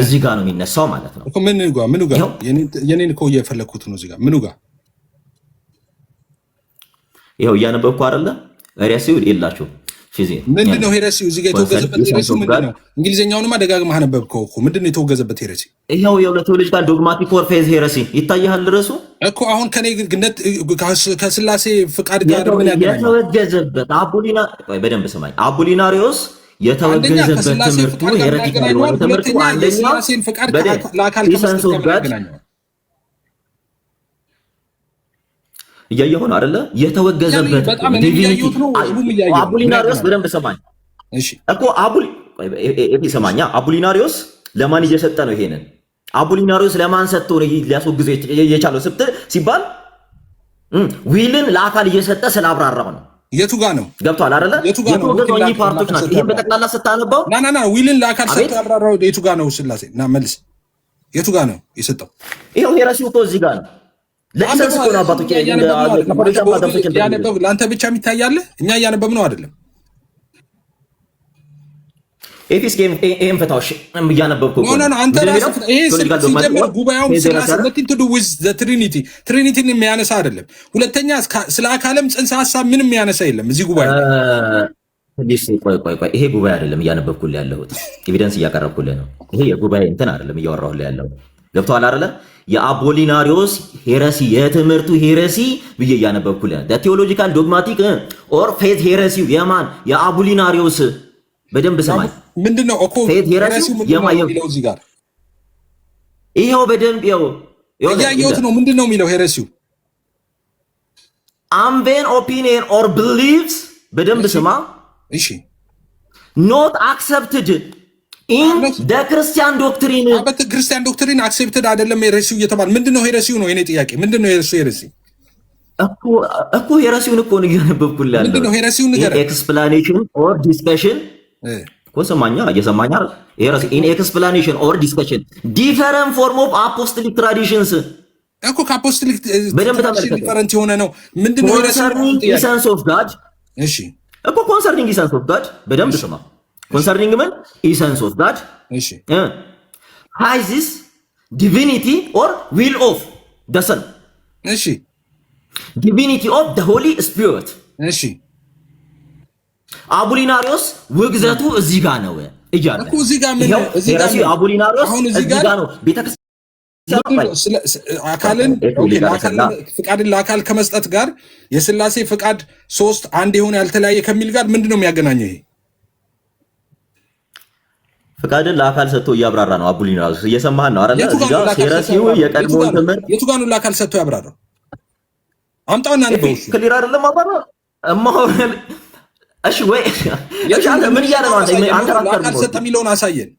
እዚህ ጋር ነው የሚነሳው ማለት ነው እኮ። ምኑ ጋር የኔን እኮ እየፈለኩት ነው እዚህ ጋር ምኑ ጋር ይሄው እያነበብኩ አይደለ? ሄሬሲው የላችሁ ምንድነው ሄሬሲው? እዚህ ጋር የተወገዘበት ሄሬሲው ምንድነው? እንግሊዘኛውንማ ደጋግመህ አነበብከው እኮ። ምንድነው የተወገዘበት ሄሬሲ? ይሄው የቴዎሎጂካል ዶግማቲክ ኦር ፌዝ ሄሬሲ ይታያል ርዕሱ እኮ። አሁን ከኔ ግነት ከስላሴ ፍቃድ ጋር ምን ያገናኛል? የተወገዘበት አፖሊና በደንብ ስማኝ። አፖሊናሪዮስ የተወገዘበት ትምህርቱ ሄሬቲካል የሆነ ትምህርቱ አንደኛ ስላሴን ፍቃድ ለአካል ከመስጠት ጋር ያገናኛል። እያየሁ ነው አይደለ? የተወገዘበት አፖሊናሪዮስ በደንብ ሰማኝ እኮ። ሰማኛ አፖሊናሪዮስ ለማን እየሰጠ ነው ይሄንን? አፖሊናሪዮስ ለማን ሰጥቶ ነው ሊያስወግዘው የቻለው ሲባል ዊልን ለአካል እየሰጠ ስላብራራው ነው። የቱ ጋር ነው? ገብቷል አይደለ? የተወገዘው እኚህ ፓርቶች ናቸው። ይሄን በጠቅላላ ስታነባው ና ዊልን ለአካል ሰጥቶ ያብራራው የቱ ጋር ነው? ስላሴ ና መልስ። የቱ ጋር ነው የሰጠው? ይሄው ሄሬሲው እኮ እዚህ ጋር ነው። ለኢሰንስ እኮ ነው አባቶች ያነበብ ለአንተ ብቻ የሚታያለ እኛ እያነበብ ነው አይደለም። ኤፊስ ይሄን ፈታውሽ እያነበብኩ አንተ ይሄ ሲጀምር ጉባኤውም ትሪኒቲን የሚያነሳ አይደለም። ሁለተኛ ስለ አካልም ጽንሰ ሀሳብ ምንም የሚያነሳ የለም እዚህ ጉባኤ። ቆይ ይሄ ጉባኤ አይደለም እያነበብኩልህ ያለሁት፣ ኤቪደንስ እያቀረብኩልህ ነው። ይሄ የጉባኤ እንትን አይደለም እያወራሁልህ ያለሁት። ገብቶሃል አይደለ? የአፖሊናሪዮስ ሄረሲ የትምህርቱ ሄረሲ ብዬ እያነበብኩልህ ነው። ቴዎሎጂካል ዶግማቲክ ኦር ፌዝ ሄረሲው የማን? የአፖሊናሪዮስ። በደንብ ሰማኝ። ምንድነው እኮ ፌዝ ሄረሲው የሚለው እዚህ ጋር ይሄው በደንብ እያየሁት ነው። ምንድነው የሚለው ሄረሲው? አምቤን ኦፒኒየን ኦር ቢሊቭስ። በደንብ ስማ። እሺ not accepted in the Christian doctrine ክርስቲያን ዶክትሪን አክሴፕትድ አይደለም ሄሬሲው እየተባለ ምንድነው ሄሬሲው ነው የኔ ጥያቄ ምንድነው ሄሬሲ እኮ ሄሬሲውን እኮ ነው እያነበብኩልህ ያለው ምንድነው ሄሬሲውን ንገረኝ explanation or discussion ኮሰማኛ እየሰማኛ ሄሬሲ in explanation or discussion different form of apostolic traditions እኮ ከአፖስቶሊክ በደንብ ተመልከተ ዲፈረንት የሆነ ነው ምንድነው concerning essence of God እሺ እኮ concerning essence of God በደንብ ስማ concerning ምን essence of God እሺ has this divinity or will of the Son እሺ divinity of the Holy Spirit እሺ አቡሊናሪዮስ ውግዘቱ እዚህ ጋር ነው እያለ እኮ እዚህ ጋር ምን እዚህ ጋር አቡሊናሪዮስ እዚህ ጋር ነው ቤተክርስቲያን አካልን ፍቃድን ለአካል ከመስጠት ጋር የሥላሴ ፍቃድ ሶስት አንድ የሆነ ያልተለያየ ከሚል ጋር ምንድነው የሚያገናኘው? ይሄ ፍቃድን ለአካል ሰጥቶ እያብራራ ነው። አቡሊናሪዮስ እየሰማህ ነው አይደል? እዚህ ጋር ሄሬሲው የቀድሞ ትምህርት የቱ ጋር ነው ለአካል ሰጥቶ ያብራራው? አምጣውና ነው ክሊር አይደለም አባባ እማሆን እሺ ወይ እሺ አንተ ምን እያለ ነው አንተ ለአካል ሰጠ የሚለውን አሳየን።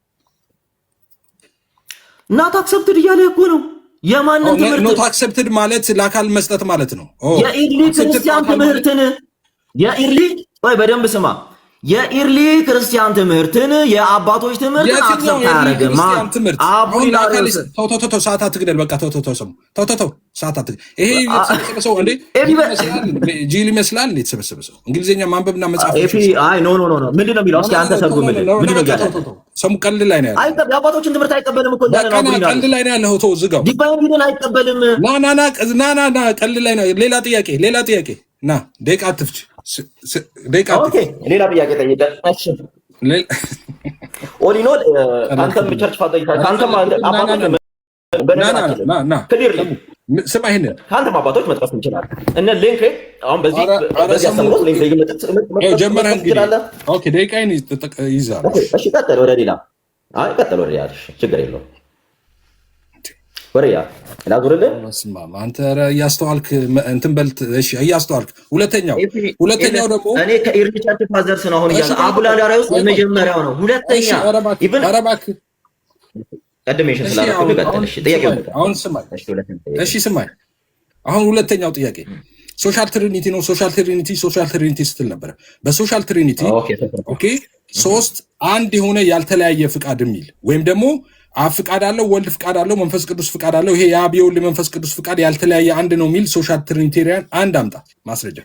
ናት አክሰፕትድ እያለ እኮ ነው። የማንን ትምህርት ኖት አክሰፕትድ ማለት ለአካል መስጠት ማለት ነው። የኢርሊ ክርስቲያን ትምህርትን የኢርሊ ወይ በደንብ ስማ የኢርሊ ክርስቲያን ትምህርትን የአባቶች ትምህርት አክሰፕት አያደርግም። አቡሊናሪዮስ ተው ሰዓት አትግደል። በቃ ተው ሰዓት አትግደል። ይሄ የተሰበሰበ ሰው እንዴ ጂል ይመስላል የተሰበሰበ ሰው እንግሊዝኛ ማንበብና መጻፍ አይ ኖ ምንድነው የሚለው? እስኪ አንተ ተርጉምልኝ። ምንድነው ያለው? ሰሙ ቀልድ ላይ ነው ያለው። አይቀበል የአባቶችን ትምህርት አይቀበልም እኮ ያለ ነው። ቀልድ ላይ ነው ያለው። ተው ዝጋው። ዲቫይን ቢልን አይቀበልም። ና ቀልድ ላይ ነው። ሌላ ጥያቄ ና ደቂቃ አትፍጭ። ኦኬ ሌላ ጥያቄ ጠይቀህ እሺ ኦሊኖል አንተም ቸርች ፋዘር አንተም አባቶች ክሊር ስማ ይሄንን ከአንተም አባቶች መጥቀስ እንችላለን። እነ ሊንክ አሁን በዚህ አስተምሮት ሊንክ ጀመረህ እንግዲህ ኦኬ ደቂቃዬን ይዛል። እሺ ቀጥል ወደ ሌላ ቀጥል ወደ ሌላ ችግር የለውም። ወሬያ ላዙርልህ አንተ እያስተዋልክ እንትን በልት እሺ እያስተዋልክ ሁለተኛው ደግሞ እኔ ከኢርሊ ቸርች ፋዘርስ ነው አሁን እያለ አቡሊናሪዮስ የመጀመሪያው ነው። ሁለተኛ ኢቭን አረባክ ቀድሜሽን ስላደረኩ ልቀጥል። እሺ ጥያቄው አሁን ስማኝ እሺ ስማኝ አሁን ሁለተኛው ጥያቄ ሶሻል ትሪኒቲ ነው። ሶሻል ትሪኒቲ ስትል ነበር። በሶሻል ትሪኒቲ ኦኬ ሶስት አንድ የሆነ ያልተለያየ ፍቃድ የሚል ወይም ደግሞ አብ ፍቃድ አለው፣ ወልድ ፍቃድ አለው፣ መንፈስ ቅዱስ ፍቃድ አለው። ይሄ የአብ የወልድ መንፈስ ቅዱስ ፍቃድ ያልተለያየ አንድ ነው የሚል ሶሻል ትሪኒቴሪያን አንድ አምጣ ማስረጃ።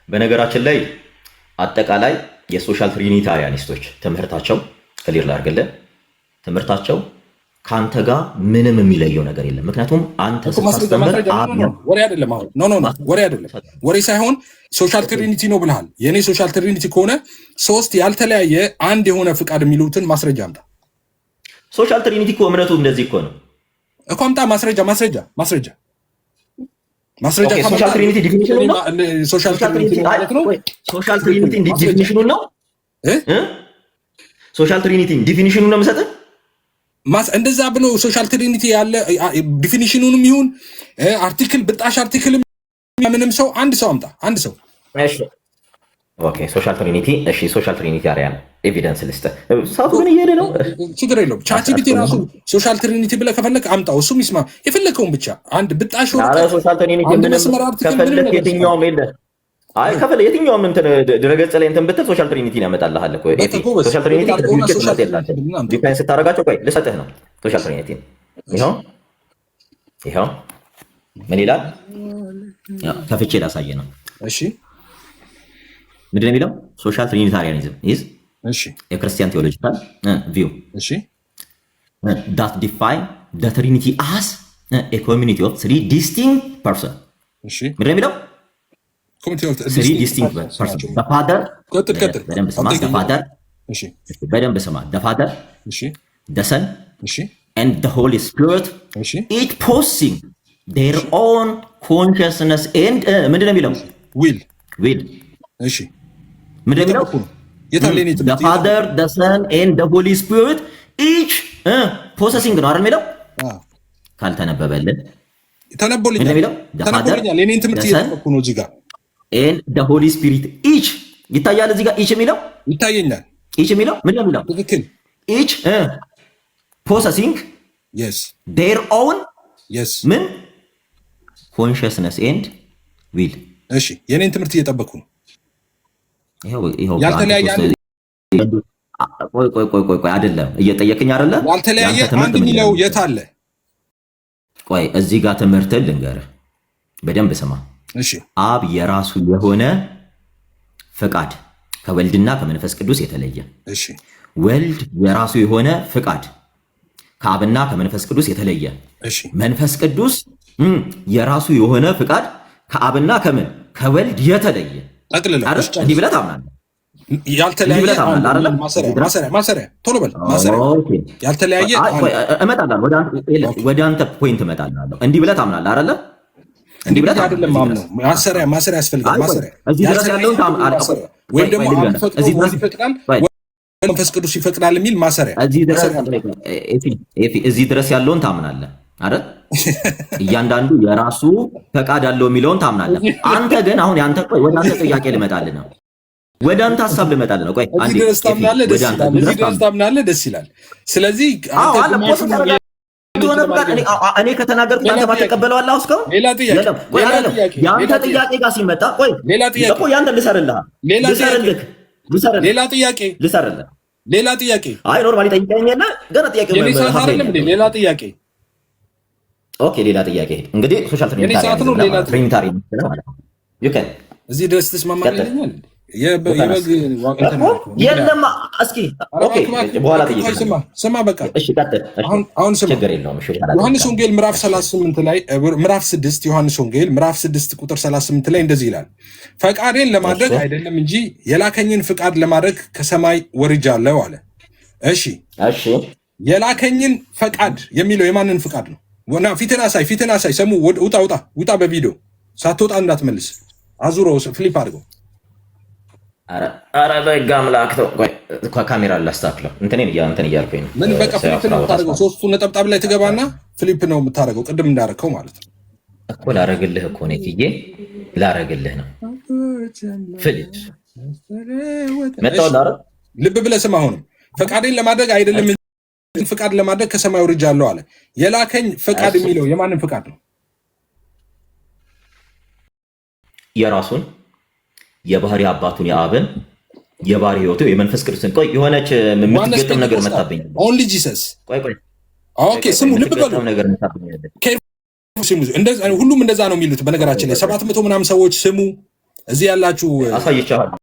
በነገራችን ላይ አጠቃላይ የሶሻል ትሪኒታሪያኒስቶች ትምህርታቸው ክሊር ላድርግልህ፣ ትምህርታቸው ከአንተ ጋር ምንም የሚለየው ነገር የለም። ምክንያቱም አንተ ስታስተምር ወሬ አይደለም። አሁን ኖ ወሬ አይደለም። ወሬ ሳይሆን ሶሻል ትሪኒቲ ነው ብለሃል። የእኔ ሶሻል ትሪኒቲ ከሆነ ሶስት ያልተለያየ አንድ የሆነ ፍቃድ የሚሉትን ማስረጃ አምጣ። ሶሻል ትሪኒቲ እኮ እምነቱ እንደዚህ እኮ ነው እኮ አምጣ ማስረጃ። ሶሻል ትሪኒቲ ዲፊኒሽኑ ነው። ሶሻል ትሪኒቲ ማለት ነው። ሶሻል ትሪኒቲ ዲፊኒሽኑ ነው። ሶሻል ትሪኒቲ ዲፊኒሽኑ ነው የምሰጥህ። እንደዛ ብሎ ሶሻል ትሪኒቲ ያለ ዲፊኒሽኑንም ይሁን አርቲክል ብጣሽ አርቲክል ምንም ሰው አንድ ሰው አምጣ። አንድ ሰው እሺ ኦኬ ሶሻል ትሪኒቲ እሺ ሶሻል ትሪኒቲ አሪያን ኤቪደንስ ልስጥ። ሳቱ ምን እየሄደ ነው? ችግር የለውም። ቻትጂፒቲ ራሱ ሶሻል ትሪኒቲ ብለህ ከፈለክ አምጣው። እሱም ይስማ የፈለከውን ብቻ አንድ ብጣሽ ወርቅ ሶሻል ትሪኒቲ ምንም ከፈለክ የትኛውም የለ አይ ከፈለክ የትኛውም እንትን ድረገጽ ላይ እንትን ብትል ሶሻል ትሪኒቲን ያመጣልሃል እኮ ሶሻል ትሪኒቲ ዲፋይን ስታደርጋቸው ቆይ ልሰጥህ ነው። ሶሻል ትሪኒቲ ይኸው ምን ይላል? ከፍቼ ላሳየ ነው። እሺ ምንድን ነው የሚለው? ሶሻል ትሪኒታሪያኒዝም ኢዝ የክርስቲያን ቴዎሎጂካል ቪው ዳት ዲፋይን ደ ትሪኒቲ አስ ኤ ኮሚኒቲ ኦፍ ትሪ ዲስቲንክት ፐርሰን። ምንድን ነው የሚለው? ትሪ ዲስቲንክት ፐርሰን ፋደር በደንብ ስማ ደ ፋደር ደ ሰን ኤንድ ደ ሆሊ ስፒሪት ኢች ፖሲንግ ዴር ኦን ኮንሽስነስ ኤንድ ምንድን ነው የሚለው? ዊል ምንድን ነው የሚለው? the father the son and the holy spirit each possessing ነው አይደል የሚለው? ካልተነበበልን ተነበልኛል። the father የኔን ትምህርት እየተጠቀምኩ ነው እዚህ ጋር and the holy spirit each ይታያል። እዚህ ጋር ኢች የሚለው ይታየኛል። ኢች የሚለው ምን ነው የሚለው? ትክክል። ኢች ፖሰሲንግ ዴር ኦውን ምን ኮንሽስነስ ኤንድ ዊል። እሺ የኔን ትምህርት እየጠበቅኩ ነው። ይኸው ያልተለያየ ቆይ አይደለም እየጠየቅኝ አይደለ? ያልተለያየ አንድ የሚለው የት አለ? ቆይ እዚህ ጋር ትምህርትን ልንገርህ፣ በደንብ ስማ። እሺ አብ የራሱ የሆነ ፍቃድ ከወልድና ከመንፈስ ቅዱስ የተለየ፣ እሺ ወልድ የራሱ የሆነ ፍቃድ ከአብና ከመንፈስ ቅዱስ የተለየ፣ እሺ መንፈስ ቅዱስ የራሱ የሆነ ፍቃድ ከአብና ከምን ከወልድ የተለየ። እንዲህ ብለህ ታምናለህ? ያልተለያየ ማሰሪያ ቶሎ በል ያልተለያየ እመጣለሁ። ወደ አንተ ፖይንት እመጣለሁ። እንዲህ ብለህ ታምናለህ አይደለ? እንዲህ ብለህ አይደለም ማምነው። ማሰሪያ ያስፈልጋል። ማሰሪያ እዚህ ድረስ ያለውን ወይም ደግሞ መንፈስ ቅዱስ ይፈቅዳል የሚል ማሰሪያ እዚህ ድረስ ያለውን ታምናለህ አይደል? እያንዳንዱ የራሱ ፈቃድ አለው የሚለውን ታምናለህ። አንተ ግን አሁን ያንተ ቆይ ወደ አንተ ጥያቄ ልመጣልህ ነው። ወደ አንተ ሀሳብ ልመጣልህ ነው። ቆይ አንዴ ድረስ ታምናለህ፣ ደስ ይላል። ስለዚህ እኔ ከተናገርኩ አንተ ባትቀበለዋለህ እስካሁን የአንተ ጥያቄ ጋር ሲመጣ ቆይ ያንተ ሌላ ጥያቄ አይ ኖርማሊ ጠይቀኝና ገና ጥያቄ ሌላ ጥያቄ ኦኬ ሌላ ጥያቄ እንግዲህ ሶሻል ትሪኒታሪ እዚህ ድረስ ትስማማለህ? የለም እስኪ በኋላ ስማ በቃ አሁን ዮሐንስ ወንጌል ምዕራፍ 38 ላይ ምዕራፍ 6 ዮሐንስ ወንጌል ምዕራፍ 6 ቁጥር 38 ላይ እንደዚህ ይላል፣ ፈቃዴን ለማድረግ አይደለም እንጂ የላከኝን ፍቃድ ለማድረግ ከሰማይ ወርጃለሁ አለ። እሺ የላከኝን ፈቃድ የሚለው የማንን ፍቃድ ነው? ፊትን አሳይ ሰሙ ውጣ በቪዲዮ ሳትወጣ እንዳትመልስ፣ አዙሮ ፍሊፕ አድርገው። ኧረ በሕግ አምላክ ተው። ካሜራ ላስተካክለው። እንትን እያልኩኝ ነው። ምን በቃ ፍሊፕ ነው የምታደርገው። ሶስቱ ነጠብጣብ ላይ ትገባና ፍሊፕ ነው የምታደርገው፣ ቅድም እንዳደረከው ማለት ነው እኮ። ላረግልህ እኮ ነው ትዬ ላረግልህ ነው። ፍሊፕ መጣሁ። ልብ ብለህ ስማ። አሁንም ፈቃዴን ለማድረግ አይደለም ፍቃድ ለማድረግ ከሰማይ ወርጃለሁ አለ። የላከኝ ፍቃድ የሚለው የማንን ፍቃድ ነው? የራሱን የባህሪ አባቱን የአብን የባህሪ ሕይወቱ የመንፈስ ቅዱስን። ቆይ የሆነች የምትገጠም ነገር መጣብኝ። ኦንሊ ጂሰስ። ኦኬ ስሙ፣ ልብ በሉ። ሁሉም እንደዛ ነው የሚሉት። በነገራችን ላይ 700 ምናምን ሰዎች ስሙ። እዚህ ያላችሁ አሳይቻለሁ።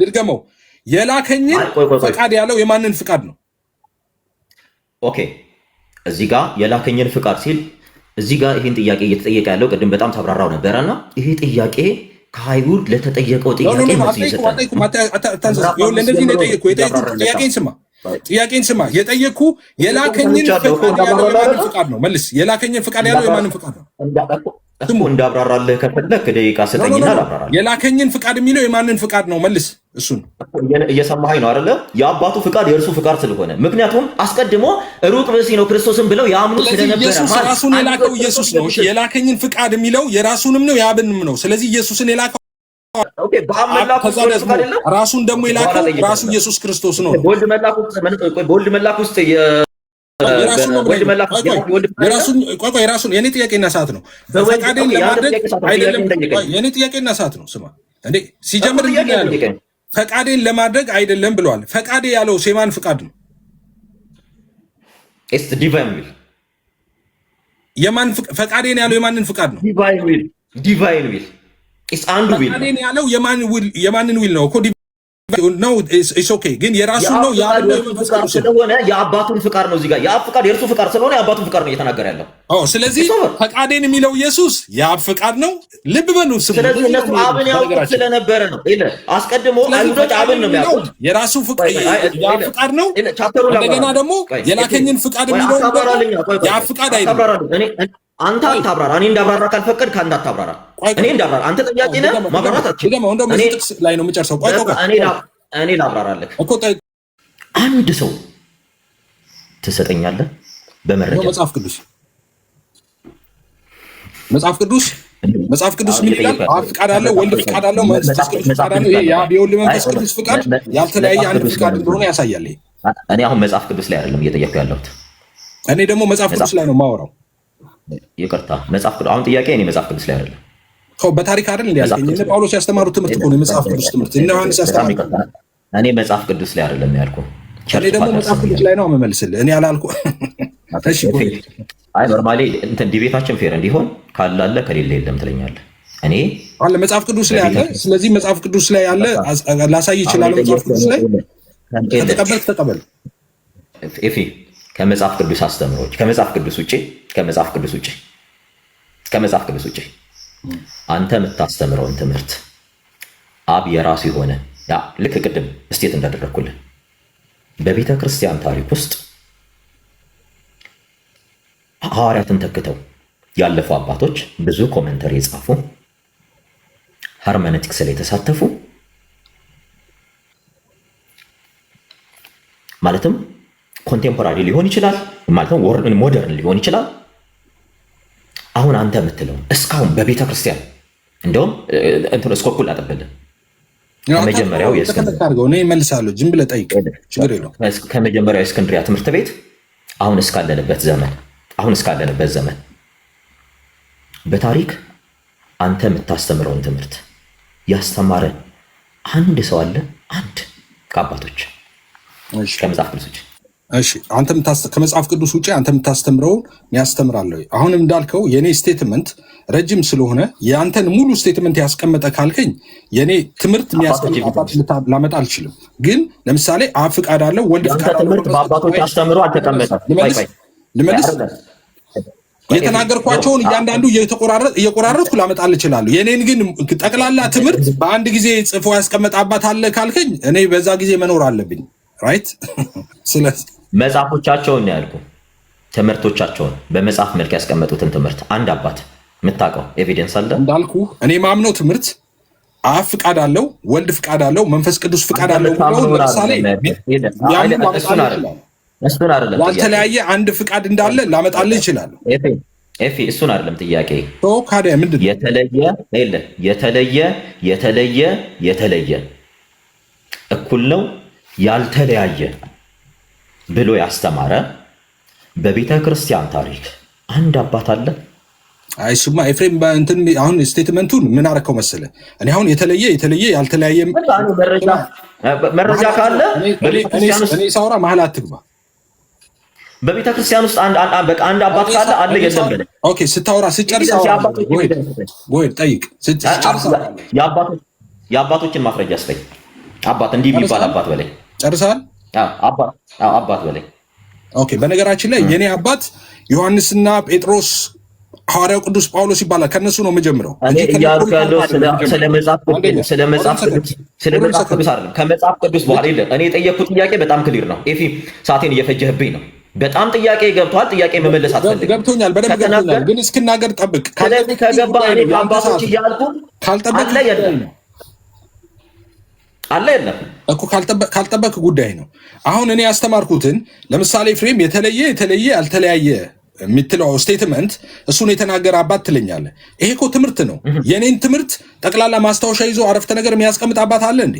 ልድገመው። የላከኝን ፍቃድ ያለው የማንን ፍቃድ ነው? ኦኬ እዚህ ጋር የላከኝን ፍቃድ ሲል እዚህ ጋር ይህን ጥያቄ እየተጠየቀ ያለው ቅድም በጣም ተብራራው ነበረና ይሄ ጥያቄ ከአይሁድ ለተጠየቀው ጥያቄ ጥያቄን ስማ። የጠየኩ የላከኝን ፍቃድ ያለው የማንን ፍቃድ ነው? መልስ። የላከኝን ፍቃድ ያለው የማንን ፍቃድ ነው? እንዳብራራልህ ከፈለክ ደቂቃ ስጠኝና ላብራራልህ። የላከኝን ፍቃድ የሚለው የማንን ፍቃድ ነው? መልስ። እሱን እየሰማኸኝ ነው አይደለ? የአባቱ ፍቃድ የእርሱ ፍቃድ ስለሆነ፣ ምክንያቱም አስቀድሞ ሩቅ ብእሲ ነው ክርስቶስን ብለው ያምኑ ስለነበረ ኢየሱስ ራሱን የላከው ኢየሱስ ነው። የላከኝን ፍቃድ የሚለው የራሱንም ነው የአብንም ነው። ስለዚህ ኢየሱስን የላከው ራሱን ደግሞ የላከው ራሱ ኢየሱስ ክርስቶስ ነው። በወልድ መላክ ውስጥ የራሱን የኔ ጥያቄና ሰዓት ነው። ፈቃዴን ለማድረግ አይደለም። የኔ ጥያቄና ሰዓት ነው። ስማ እንዴ ሲጀምር ያለው ፈቃዴን ለማድረግ አይደለም ብለዋል። ፈቃዴ ያለው የማን ፍቃድ ነው? ፈቃዴን ያለው የማንን ፍቃድ ነው? ዲቫይን ዊል አንዱ ዊል ፈቃዴን ያለው የማንን ዊል ነው እኮ ነው። ኢትስ ኦኬ ግን የራሱ ነው ስለሆነ የአባቱን ፍቃድ ነው። እዚህ ጋር የአብ ፍቃድ የእርሱ ፍቃድ ስለሆነ የአባቱን ፍቃድ ነው እየተናገረ ያለው። ስለዚህ ፈቃዴን የሚለው ኢየሱስ የአብ ፍቃድ ነው። ልብ በሉ። ስለዚህ እነሱ አብን ያውቁት ስለነበረ ነው። አስቀድሞ አይሁዶች አብን ነው የሚያውቁት። የራሱ የአብ ፍቃድ ነው። እንደገና ደግሞ የላከኝን ፍቃድ የሚለው የአብ ፍቃድ አይደለም። አንተ አታብራራ። እኔ እንዳብራራ ካልፈቀድ ከአንተ አታብራራ። እኔ እንዳብራራ አንተ ጥያቄ ነህ ማብራራት አትችልም። ላይ ነው የምጨርሰው። እኔ ላብራራለህ እኮ አንድ ሰው ትሰጠኛለህ በመረጃ መጽሐፍ ቅዱስ መጽሐፍ ቅዱስ ምን ይላል? አብ ፍቃድ አለው፣ ወልድ ፍቃድ አለው፣ መንፈስ ቅዱስ ፍቃድ አለው። ይሄ የአብ የወልድ መንፈስ ቅዱስ ፍቃድ ያልተለያየ አንድ ፍቃድ እንደሆነ ያሳያል። እኔ አሁን መጽሐፍ ቅዱስ ላይ አይደለም እየጠየኩ ያለሁት። እኔ ደግሞ መጽሐፍ ቅዱስ ላይ ነው የማወራው። ይቅርታ፣ መጽሐፍ ቅዱስ አሁን ጥያቄ እኔ መጽሐፍ ቅዱስ ላይ አይደለም። በታሪክ አይደል እንዴ ያልከኝ? እነ ጳውሎስ ያስተማሩት ትምህርት እኮ ነው የመጽሐፍ ቅዱስ ትምህርት። እነ ዮሐንስ ያስተማሩት እኔ መጽሐፍ ቅዱስ ላይ አይደለም ያልኩህ። እኔ ደግሞ መጽሐፍ ቅዱስ ላይ ነው የምመልስልህ። እኔ አላልኩህ። እሺ አይ ኖርማሊ እንትን ዲቤታችን ፌር እንዲሆን ካላለ ከሌለ የለም ትለኛለህ። እኔ አለ መጽሐፍ ቅዱስ ላይ አለ። ስለዚህ መጽሐፍ ቅዱስ ላይ አለ ላሳይ ይችላል። መጽሐፍ ቅዱስ ላይ ከተቀበልክ ተቀበል። ኤፊ ከመጽሐፍ ቅዱስ አስተምሮች ከመጽሐፍ ቅዱስ ውጪ አንተ የምታስተምረውን ትምህርት አብ የራሱ የሆነ ያ ልክ ቅድም እስቴት እንዳደረግኩልን በቤተ ክርስቲያን ታሪክ ውስጥ ሐዋርያትን ተክተው ያለፉ አባቶች ብዙ ኮመንተሪ የጻፉ ሃርመኔቲክስ ላይ የተሳተፉ ማለትም ኮንቴምፖራሪ ሊሆን ይችላል፣ ማለትም ሞደርን ሊሆን ይችላል። አሁን አንተ የምትለው እስካሁን በቤተ ክርስቲያን እንደውም እንትን እስኮኩል አጠበልን ከመጀመሪያው የእስክንድሪያ ትምህርት ቤት አሁን እስካለንበት ዘመን በታሪክ አንተ የምታስተምረውን ትምህርት ያስተማረ አንድ ሰው አለ? አንድ ከአባቶች ከመጽሐፍ ቅዱስ ውጭ? እሺ አንተ ከመጽሐፍ ቅዱስ ውጭ አንተ የምታስተምረውን ያስተምራለሁ። አሁንም እንዳልከው የኔ ስቴትመንት ረጅም ስለሆነ የአንተን ሙሉ ስቴትመንት ያስቀመጠ ካልከኝ የኔ ትምህርት የሚያስቀምጥ ላመጣ አልችልም። ግን ለምሳሌ አብ ፍቃድ አለው፣ ወልድ ፍቃድ አለው። ትምህርት በአባቶች አስተምሮ አልተቀመጠም። ልመልስ የተናገርኳቸውን እያንዳንዱ እየቆራረጥኩ ላመጣል እችላለሁ። የኔን ግን ጠቅላላ ትምህርት በአንድ ጊዜ ጽፎ ያስቀመጠ አባት አለ ካልከኝ እኔ በዛ ጊዜ መኖር አለብኝ። ራይት ስለዚህ መጽሐፎቻቸውን ነው ያልኩ። ትምህርቶቻቸውን በመጽሐፍ መልክ ያስቀመጡትን ትምህርት አንድ አባት የምታውቀው ኤቪደንስ አለ? እንዳልኩ እኔ ማምነው ትምህርት አብ ፍቃድ አለው፣ ወልድ ፍቃድ አለው፣ መንፈስ ቅዱስ ፍቃድ አለው። ለምሳሌ ያልተለያየ አንድ ፍቃድ እንዳለ ላመጣልህ ይችላል። እሱን አይደለም ጥያቄ። ካዲያ ምንድን የተለየ እኩል ነው ያልተለያየ ብሎ ያስተማረ በቤተ ክርስቲያን ታሪክ አንድ አባት አለ? አይ እሱማ ኤፍሬም እንትን አሁን ስቴትመንቱን ምን አደረከው መሰለህ? እኔ አሁን የተለየ ያልተለያየ መረጃ ካለ እኔ ሳውራ መሀል አትግባ። በቤተ ክርስቲያን ውስጥ አንድ አባት ካለ አለ የለም ብለህ ኦኬ። ስታወራ ስጨርስ ወይ ጠይቅ። የአባቶችን ማስረጃ ስጠኝ። አባት እንዲህ የሚባል አባት በላይ ጨርሰሃል? አባት በላይ ኦኬ። በነገራችን ላይ የኔ አባት ዮሐንስና ጴጥሮስ ሐዋርያው ቅዱስ ጳውሎስ ይባላል። ከነሱ ነው የምጀምረው። እያልኩ ያለው ስለ መጽሐፍ ቅዱስ አይደለም። ከመጽሐፍ ቅዱስ በኋላ የለም። እኔ የጠየቅኩት ጥያቄ በጣም ክሊር ነው። ኤፊ ሰዓቴን እየፈጀህብኝ ነው። በጣም ጥያቄ ገብቷል። ጥያቄ መመለስ አትፈልግም። ገብቶኛል፣ በደንብ ገብቶኛል። ግን እስክናገር ጠብቅ። ከዚህ ከገባ እኔ ከአባቶች እያልኩ ካልጠበቅ አለ የለም እኮ ካልጠበቅ ጉዳይ ነው። አሁን እኔ ያስተማርኩትን ለምሳሌ ፍሬም የተለየ ያልተለያየ የምትለው ስቴትመንት እሱን የተናገረ አባት ትለኛለህ። ይሄ እኮ ትምህርት ነው። የኔን ትምህርት ጠቅላላ ማስታወሻ ይዞ አረፍተ ነገር የሚያስቀምጥ አባት አለ እንዴ?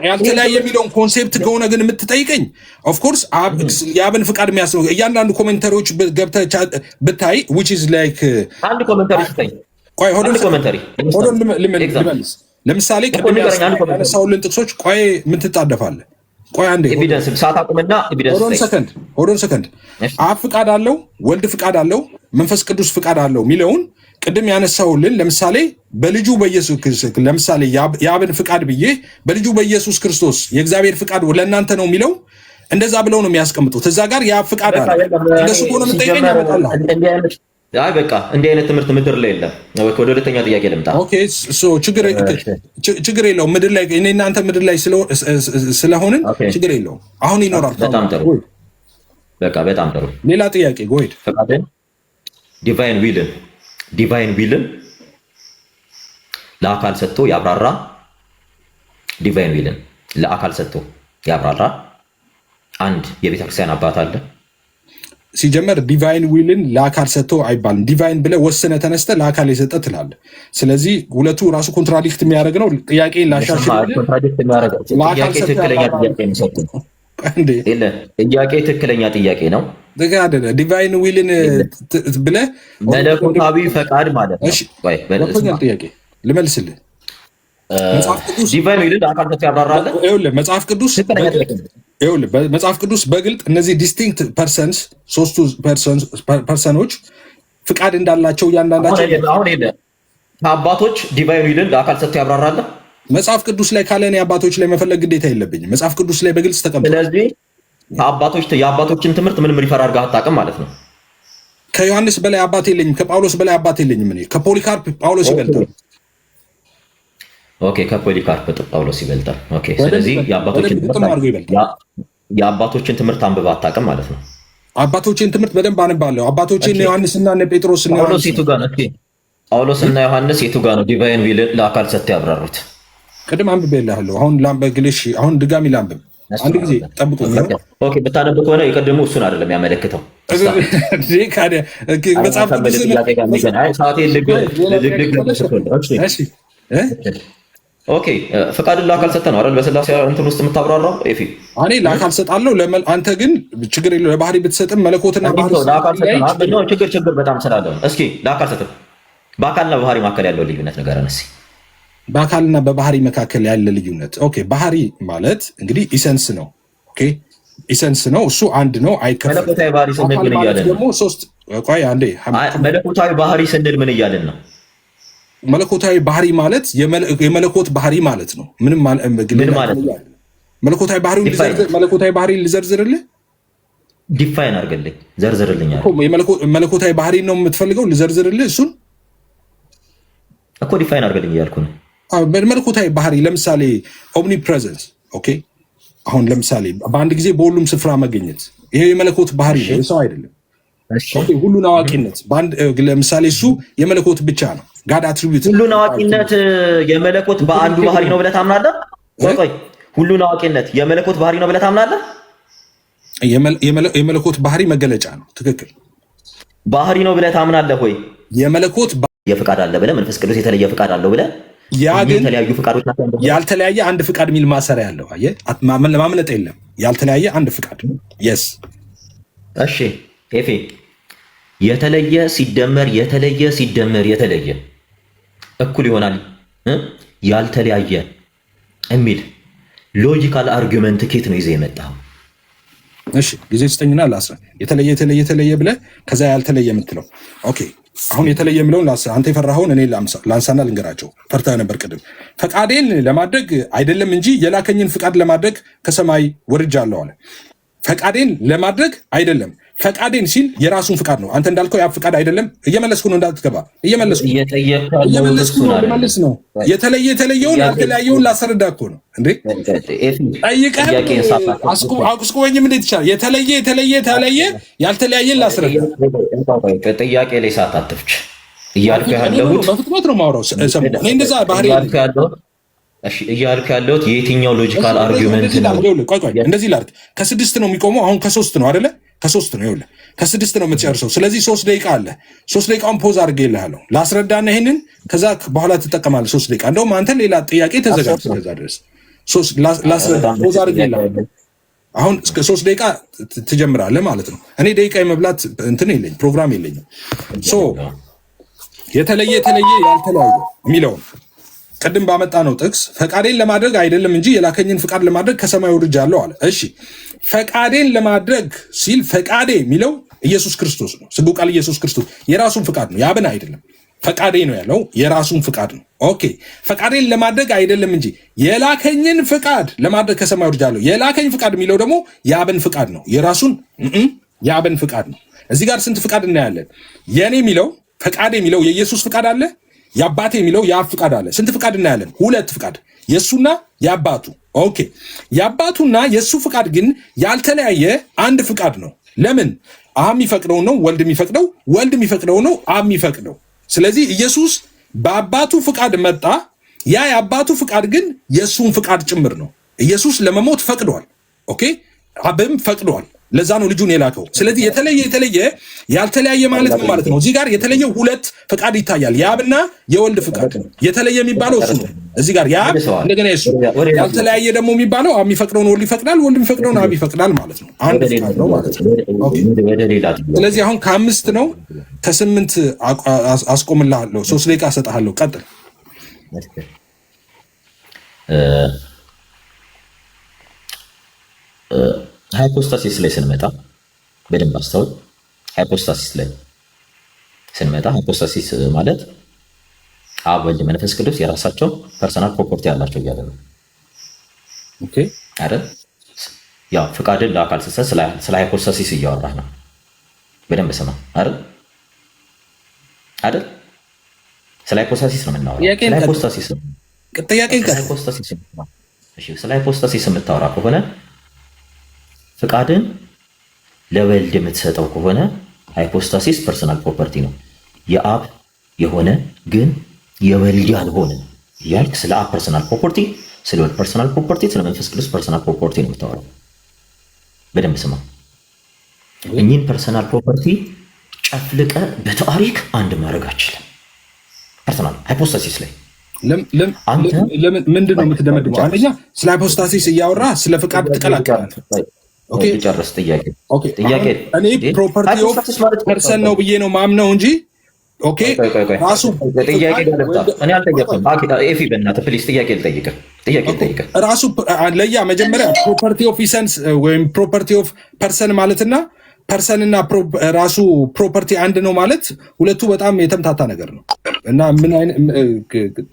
ያልተለያየ የሚለውን ኮንሴፕት ከሆነ ግን የምትጠይቀኝ ኦፍኮርስ የአብን ፍቃድ የሚያስነው እያንዳንዱ ኮሜንተሪዎች ገብተህ ብታይ which is like አንድ ኮሜንተሪ ስጠኝ። ቆይ ሆዶን ልመልስ። ለምሳሌ ቅድም ያነሳሁልን ጥቅሶች ቆይ ምን ትጣደፋለህ? ቆይ አንዴ ኤቪደንስ ሰዓት አቁምና ኤቪደንስ ሆዶን ሰከንድ አብ ፍቃድ አለው፣ ወልድ ፍቃድ አለው፣ መንፈስ ቅዱስ ፍቃድ አለው የሚለውን ቅድም ያነሳሁልን ለምሳሌ በልጁ በኢየሱስ ክርስቶስ ለምሳሌ የአብን ፍቃድ ብዬ በልጁ በኢየሱስ ክርስቶስ የእግዚአብሔር ፍቃድ ለእናንተ ነው የሚለው እንደዛ ብለው ነው የሚያስቀምጡት። እዛ ጋር የአብ ፍቃድ አለ። እንደሱ ከሆነ የምጠይቀኝ ያመጣልህ። አይ በቃ እንዲህ አይነት ትምህርት ምድር ላይ የለም። ወደ ሁለተኛ ጥያቄ ልምጣ። ኦኬ ችግር የለውም። ምድር ላይ እኔ እናንተ ምድር ላይ ስለሆንን ችግር የለውም። አሁን ይኖራል። በጣም ጥሩ። በቃ በጣም ጥሩ። ሌላ ጥያቄ ጎይድ ፈቃድን ዲቫይን ዊልን ለአካል ሰጥቶ ያብራራ። ዲቫይን ዊልን ለአካል ሰጥቶ ያብራራ አንድ የቤተክርስቲያን አባት አለ። ሲጀመር ዲቫይን ዊልን ለአካል ሰጥቶ አይባልም። ዲቫይን ብለህ ወስነ ተነስተ ለአካል የሰጠ ትላለህ። ስለዚህ ሁለቱ ራሱ ኮንትራዲክት የሚያደርግ ነው። ጥያቄ ላሻሽል። ጥያቄ ትክክለኛ ጥያቄ ነው። ዲቫይን ዊልን ብለህ መለኮታዊ ፈቃድ ማለት ነው። ጥያቄ ልመልስልህ። ዲቫይን ዊልን ለአካል ሰጥቶ ያብራራል። መጽሐፍ ቅዱስ በግልጥ እነዚህ ዲስቲንክት ፐርሰንስ ሶስቱ ፐርሰኖች ፍቃድ እንዳላቸው እያንዳንዳቸው ከአባቶች ዲቫይን ዊልን ለአካል ሰጥቶ ያብራራል። መጽሐፍ ቅዱስ ላይ ካለ እኔ አባቶች ላይ መፈለግ ግዴታ የለብኝም። መጽሐፍ ቅዱስ ላይ በግልጽ ተቀምጧል። ስለዚህ የአባቶችን ትምህርት ምንም ሪፈር አድርገህ አታውቅም ማለት ነው። ከዮሐንስ በላይ አባት የለኝም። ከጳውሎስ በላይ አባት የለኝም። እኔ ከፖሊካርፕ ጳውሎስ ይበልጣል። ኦኬ፣ ከፖሊካርፕ ጳውሎስ ይበልጣል። ኦኬ፣ ስለዚህ የአባቶችን ትምህርት አንብበህ አታውቅም ማለት ነው። አባቶችን ትምህርት በደንብ አነባለሁ። አባቶችን ዮሐንስና ጴጥሮስ እና ጳውሎስ እና ዮሐንስ የቱ ጋር ነው ዲቫይን ዊልን ለአካል ሰጥተው ያብራሩት? ቅድም አንብቤልሃለሁ። አሁን ላንብብልሽ። አሁን ድጋሚ ላንብብ። አንድ ጊዜ ጠብቁ። ኦኬ፣ ብታነብ ከሆነ የቀድሞ እሱን አይደለም ያመለክተው። መጽሐፍ ኦኬ፣ ፈቃድን ለአካል ሰጠህ ነው አይደል? በስላሴ እንትን ውስጥ የምታብራራው ኤፊ። እኔ ለአካል ሰጣለሁ፣ አንተ ግን ችግር የለው። ለባህሪ ብትሰጥም መለኮትና ችግር በጣም ስላለ እስኪ ለአካል ሰጥህ። በአካልና በባህሪ መካከል ያለው ልዩነት ንገረን እስኪ። በአካልና በባህሪ መካከል ያለ ልዩነት። ኦኬ፣ ባህሪ ማለት እንግዲህ ኢሰንስ ነው። ኦኬ፣ ኢሰንስ ነው፣ እሱ አንድ ነው፣ አይከፈልም። መለኮታዊ ባህሪ ስንል ምን እያልን ነው? መለኮታዊ ባህሪ ስንል ምን እያልን ነው? መለኮታዊ ባህሪ ማለት የመለኮት ባህሪ ማለት ነው። ምንም ማለት መለኮታዊ ባህሪ መለኮታዊ ባህሪ ልዘርዝርልህ? ዲፋይን አድርግልኝ፣ ዘርዝርልኝ። መለኮታዊ ባህሪ ነው የምትፈልገው? ልዘርዝርልህ? እሱን እኮ ዲፋይን አድርግልኝ እያልኩ ነው። መለኮታዊ ባህሪ ለምሳሌ ኦምኒ ፕሬዘንስ። ኦኬ፣ አሁን ለምሳሌ በአንድ ጊዜ በሁሉም ስፍራ መገኘት፣ ይሄ የመለኮት ባህሪ ነው፣ ሰው አይደለም። ሁሉን አዋቂነት ለምሳሌ እሱ የመለኮት ብቻ ነው። ጋድ አትሪቢዩት። ሁሉን አዋቂነት የመለኮት በአንዱ ባህሪ ነው ብለህ ታምናለህ? ቆይ፣ ሁሉን አዋቂነት የመለኮት ባህሪ ነው ብለህ ታምናለህ? የመለኮት ባህሪ መገለጫ ነው። ትክክል። ባህሪ ነው ብለህ ታምናለህ ወይ? የመለኮት የፍቃድ አለ ብለህ መንፈስ ቅዱስ የተለየ ፍቃድ አለው ብለህ የተለያዩ ፍቃዶች ናቸው። ያልተለያየ አንድ ፍቃድ የሚል ማሰሪያ ያለው አየህ፣ ማምለጥ የለም። ያልተለያየ አንድ ፍቃድ። የስ እሺ ኤፌ የተለየ ሲደመር የተለየ እኩል ይሆናል ያልተለያየ የሚል ሎጂካል አርጊውመንት ኬት ነው ይዘህ የመጣው? እሺ ጊዜ ስጠኝና ላስራ። የተለየ ብለህ ከዛ ያልተለየ የምትለው ኦኬ። አሁን የተለየ የምለውን አንተ የፈራኸውን እኔ ላንሳና ልንገራቸው። ፈርተህ ነበር ቅድም። ፈቃዴን ለማድረግ አይደለም እንጂ የላከኝን ፍቃድ ለማድረግ ከሰማይ ወርጃለሁ አለ። ፈቃዴን ለማድረግ አይደለም። ፈቃዴን ሲል የራሱን ፍቃድ ነው። አንተ እንዳልከው ያ ፍቃድ አይደለም። እየመለስኩ ነው፣ እንዳትገባ። እየመለስኩ ነው። የተለየውን ያልተለያየውን ላስረዳ እኮ ነው እንዴ። ጠይቀህ አስቆመኝም። እንዴት ይቻላል? የተለየ ያልተለያየን ላስረዳ። ጥያቄ ላይ ሰዓት አትፍች እያልኩ ያለሁት በፍጥነት ነው የማወራው። እኔ እንደዛ ባህሪ እያልኩ ያለሁት የትኛው ሎጂካል አርጊውመንት ነው? እንደዚህ ላድርግ። ከስድስት ነው የሚቆመው። አሁን ከሶስት ነው አይደለ? ከሶስት ነው። ይኸውልህ ከስድስት ነው የምትጨርሰው። ስለዚህ 3 ደቂቃ አለ። 3 ደቂቃውን ፖዝ አድርጌልሃለሁ ላስረዳና ይሄንን ከዛ በኋላ ትጠቀማለህ። 3 ደቂቃ እንደውም አንተ ሌላ ጥያቄ ተዘጋጅ። ከዛ ድረስ ፖዝ አድርጌልሃለሁ። አሁን እስከ 3 ደቂቃ ትጀምራለህ ማለት ነው። እኔ ደቂቃ የመብላት እንትን የለኝም፣ ፕሮግራም የለኝም። የተለየ ያልተለያየ የሚለውን ቅድም ባመጣ ነው ጥቅስ ፈቃዴን ለማድረግ አይደለም እንጂ የላከኝን ፍቃድ ለማድረግ ከሰማይ ወርጃለሁ አለ። እሺ ፈቃዴን ለማድረግ ሲል ፈቃዴ የሚለው ኢየሱስ ክርስቶስ ነው። ስዱ ቃል ኢየሱስ ክርስቶስ የራሱን ፍቃድ ነው፣ ያብን አይደለም። ፈቃዴ ነው ያለው የራሱን ፍቃድ ነው። ኦኬ ፈቃዴን ለማድረግ አይደለም እንጂ የላከኝን ፍቃድ ለማድረግ ከሰማይ ወርጃለሁ። የላከኝ ፍቃድ የሚለው ደግሞ የአብን ፍቃድ ነው፣ የራሱን የአብን ፍቃድ ነው። እዚህ ጋር ስንት ፍቃድ እናያለን? የኔ የሚለው ፈቃዴ የሚለው የኢየሱስ ፍቃድ አለ፣ የአባቴ የሚለው የአብ ፍቃድ አለ። ስንት ፍቃድ እናያለን? 2 ፍቃድ፣ የእሱና የአባቱ። ኦኬ የአባቱና የእሱ ፍቃድ ግን ያልተለያየ አንድ ፍቃድ ነው። ለምን? አብ የሚፈቅደው ነው ወልድ የሚፈቅደው፣ ወልድ የሚፈቅደው ነው አብ የሚፈቅደው። ስለዚህ ኢየሱስ በአባቱ ፍቃድ መጣ። ያ የአባቱ ፍቃድ ግን የእሱን ፍቃድ ጭምር ነው። ኢየሱስ ለመሞት ፈቅዷል። ኦኬ አብም ፈቅዷል። ለዛ ነው ልጁን የላከው። ስለዚህ የተለየ ያልተለያየ ማለት ነው ማለት ነው። እዚህ ጋር የተለየ ሁለት ፍቃድ ይታያል፣ የአብና የወልድ ፍቃድ። የተለየ የሚባለው እሱ ነው። እዚህ ጋር የአብ እንደገና የሱ ያልተለያየ ደግሞ የሚባለው አብ የሚፈቅደውን ወልድ ይፈቅዳል፣ ወልድ የሚፈቅደውን አብ ይፈቅዳል ማለት ነው። አንድ ፍቃድ ነው ማለት ነው። ስለዚህ አሁን ከ5 ነው ከ8 አስቆምልሃለሁ። 3 ደቂቃ እሰጥሃለሁ። ቀጥል። ሃይፖስታሲስ ላይ ስንመጣ በደንብ አስተውል። ሃይፖስታሲስ ላይ ስንመጣ ሃይፖስታሲስ ማለት አብ፣ ወልድ፣ መንፈስ ቅዱስ የራሳቸው ፐርሰናል ፕሮፐርቲ ያላቸው እያለ ነው። ኦኬ አይደል? ያው ፍቃድን ለአካል ስትሰጥ ስለ ሃይፖስታሲስ እያወራህ ነው። በደንብ ስማ አይደል? አይደል? ስለ ሃይፖስታሲስ ነው የምናወራው። ስለ ሃይፖስታሲስ ነው። ስለ ሃይፖስታሲስ የምታወራ ከሆነ ፍቃድን ለወልድ የምትሰጠው ከሆነ ሃይፖስታሲስ ፐርሰናል ፕሮፐርቲ ነው። የአብ የሆነ ግን የወልድ ያልሆነ እያልክ ስለ አብ ፐርሰናል ፕሮፐርቲ፣ ስለ ወልድ ፐርሰናል ፕሮፐርቲ፣ ስለ መንፈስ ቅዱስ ፐርሰናል ፕሮፐርቲ ነው የምታወራው። በደንብ ስማ። እኚህን ፐርሰናል ፕሮፐርቲ ጨፍልቀ በታሪክ አንድ ማድረግ አችልም። ፐርሰናል ሃይፖስታሲስ ላይ ምንድን ነው የምትደመድመው? አንደኛ ስለ ሃይፖስታሲስ እያወራ ስለ ፍቃድ ትቀላቀላለህ። ጨርስ። ጥያቄ እኔ ፕሮፐርቲ ኦፍ ፐርሰን ነው ብዬ ነው ማምነው እንጂ ራሱ ራሱ ለያ መጀመሪያ ፕሮፐርቲ ኦፍ ኢሰንስ ወይም ፕሮፐርቲ ኦፍ ፐርሰን ማለትና ፐርሰንና ራሱ ፕሮፐርቲ አንድ ነው ማለት ሁለቱ በጣም የተምታታ ነገር ነው እና ምን አይነት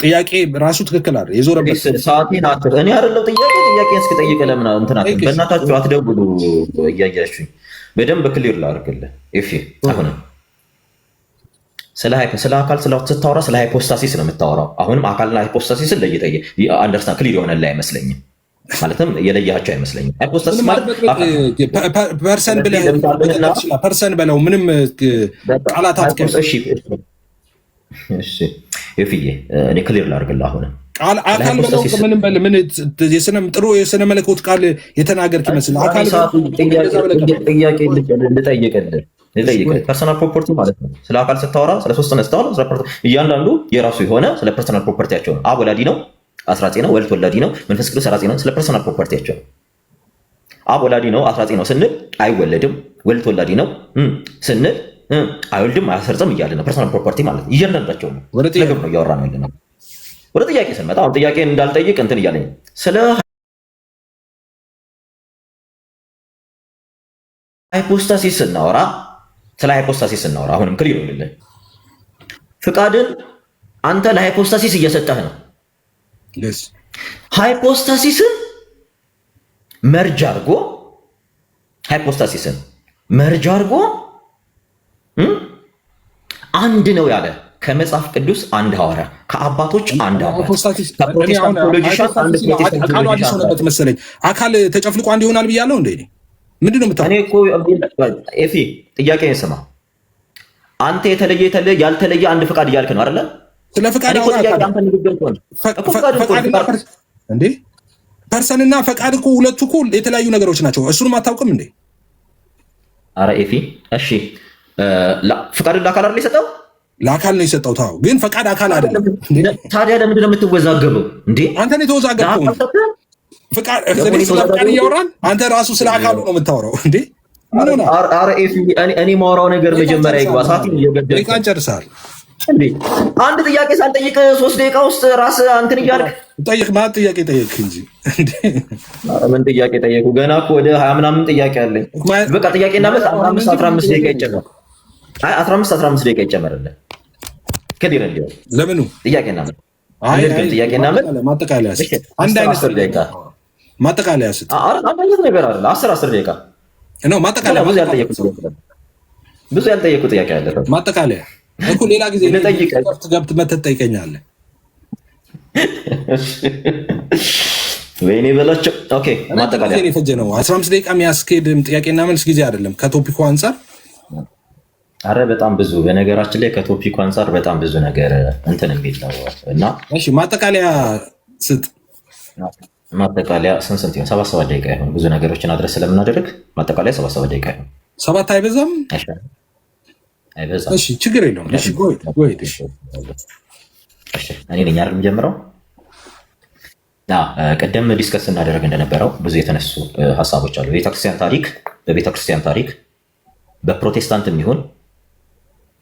ጥያቄ ራሱ ትክክል አይደል? የዞረበት ሰዓቴን እኔ አይደለም ጥያቄን እስክጠይቅ ለምን እንትን አትልም? በእናታችሁ አትደውሉ እያያችሁኝ በደንብ ክሊር ላድርግልህ። እሺ አሁን ስለ አካል ስታወራ ስለ ሃይፖስታሲስ ነው የምታወራው። አሁንም አካልና ሃይፖስታሲስን ለይተህ አንደርስታንድ ክሊር የሆነ ላይ አይመስለኝም። ማለትም የለያቸው አይመስለኝም። ሃይፖስታሲስ ማለት ፐርሰን ብለህ ፐርሰን በለው ምንም ቃላት አትቀር። እሺ ይፍዬ እኔ ክሊር ላድርግልህ። አሁን አካል በለው ምንም በል ምን ጥሩ የስነ መለኮት ቃል የተናገርክ ይመስል አካል ጥያቄ ልጠይቅልህ። ፐርሰናል ፕሮፐርቲ ማለት ነው። ስለ አካል ስታወራ ስለ ሶስትነት ስታወራ እያንዳንዱ የራሱ የሆነ ስለ ፐርሰናል ፕሮፐርቲያቸው ነው። አብ ወላዲ ነው፣ አስራጺ ነው። ወልድ ወላዲ ነው፣ መንፈስ ቅዱስ ሰራጺ ነው። ስለ ፐርሰናል ፕሮፐርቲያቸው አብ ወላዲ ነው፣ አስራጺ ነው ስንል አይወለድም። ወልድ ወላዲ ነው ስንል አይወልድም፣ አያሰርጽም እያለ ነው። ፐርሰናል ፕሮፐርቲ ማለት ነው። እያንዳንዳቸው ነው ነገር ነው እያወራ ነው ያለነው። ወደ ጥያቄ ስንመጣ አሁን ጥያቄ እንዳልጠይቅ እንትን እያለኝ ስለ ሃይፖስታሲስ ስናወራ አሁንም ክሊር ይልልን ፍቃድን አንተ ለሃይፖስታሲስ እየሰጠህ ነው። ሃይፖስታሲስን መርጅ አድርጎ አንድ ነው ያለ ከመጽሐፍ ቅዱስ አንድ ሐዋርያ ከአባቶች አንድ አባት ከፕሮቴስታንት ቴዎሎጂሻን አንድ ፕሮቴስታንት መሰለኝ አካል ተጨፍልቆ አንድ ይሆናል ብያለሁ እንዴ? ምንድን ነው የምታውቀው? እኔ እኮ ኤፊ ጥያቄን ስማ። አንተ ያልተለየ አንድ ፍቃድ እያልክ ነው አይደለ? ስለ ፍቃድ እንዴ? ፐርሰንና ፈቃድ እኮ ሁለቱ እኮ የተለያዩ ነገሮች ናቸው። እሱንም አታውቅም እንዴ? አረ ኤፊ እሺ፣ ፍቃድ ለአካል አይደል የሰጠው? ለአካል ነው የሰጠው። ታው ግን ፈቃድ አካል አይደለም። ታዲያ ለምንድን ነው የምትወዛገበው እንዴ? አንተ ነው የተወዛገብከው። ፍቃድ እያወራን አንተ ራሱ ስለ አካሉ ነው የምታወራው እንዴ? አረ ኤፊ እኔ ማውራው ነገር መጀመሪያ ይግባ። ሰዓት እየገደልክ ጨርሰሃል እንዴ? አንድ ጥያቄ ሳልጠይቅ 3 ደቂቃ ውስጥ ራስ አንተን እያልክ ጠይቅ። ማለት ጥያቄ ጠየቅ እንጂ እንዴ? ምን ጥያቄ ጠየቁ? ገና እኮ ወደ 20 ምናምን ጥያቄ አለኝ። በቃ ጥያቄና መልስ 15 ደቂቃ ይጨመር። አይ 15 ደቂቃ ይጨመርልህ። ከዲር እንዲው ለምኑ ጥያቄና መልስ ጥያቄና መልስ ማጠቃለያ አንድ አይነት ደቂቃ ማጠቃለያ ስጥ። አንድ አይነት ነገር አይደል? 10 ደቂቃ ነው ማጠቃለያ። ብዙ ያልጠየቁ ጥያቄ አለ። ማጠቃለያ እኮ ሌላ ጊዜ ገብት መተት ጠይቀኛለህ። ወይኔ በላቸው። ኦኬ ማጠቃለያ የፈጀ ነው 15 ደቂቃ የሚያስኬድም ጥያቄና መልስ ጊዜ አይደለም ከቶፒኩ አንፃር። አረ በጣም ብዙ በነገራችን ላይ ከቶፒኩ አንፃር በጣም ብዙ ነገር እንትን የሚል ነው እና እሺ ማጠቃለያ ስጥ። ማጠቃለያ ስንት ይሆን? 7 ደቂቃ ይሆን? ብዙ ነገሮችን አድረስ ስለምናደርግ ማጠቃለያ 7 ደቂቃ ይሆን? 7 አይበዛም? አይበዛም። እሺ ችግር የለውም። እሺ ጎይት እኔ ነኝ አይደል የምጀምረው? ቅድም ዲስከስ እናደረግ እንደነበረው ብዙ የተነሱ ሀሳቦች አሉ። በቤተክርስቲያን ታሪክ በፕሮቴስታንት የሚሆን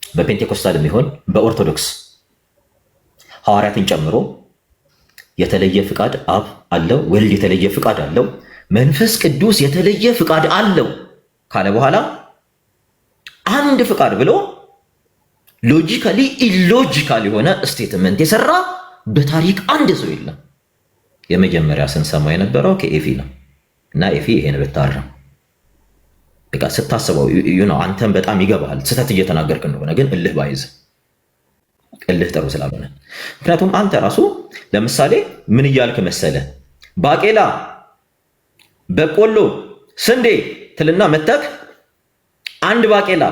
በፔንቴኮስታል የሚሆን በኦርቶዶክስ ሐዋርያትን ጨምሮ የተለየ ፍቃድ አብ አለው፣ ወልድ የተለየ ፍቃድ አለው፣ መንፈስ ቅዱስ የተለየ ፍቃድ አለው ካለ በኋላ አንድ ፍቃድ ብሎ ሎጂካሊ ኢሎጂካል የሆነ ስቴትመንት የሰራ በታሪክ አንድ ሰው የለም። የመጀመሪያ ስንሰማ የነበረው ከኤፊ ነው እና ኤፊ ይሄን ብታረም በቃ ስታስበው አንተም በጣም ይገባሃል ስህተት እየተናገርክ እንደሆነ፣ ግን እልህ ባይዝ እልህ ጥሩ ስላልሆነ። ምክንያቱም አንተ ራሱ ለምሳሌ ምን እያልክ መሰለ? ባቄላ፣ በቆሎ፣ ስንዴ ትልና መተክ አንድ ባቄላ፣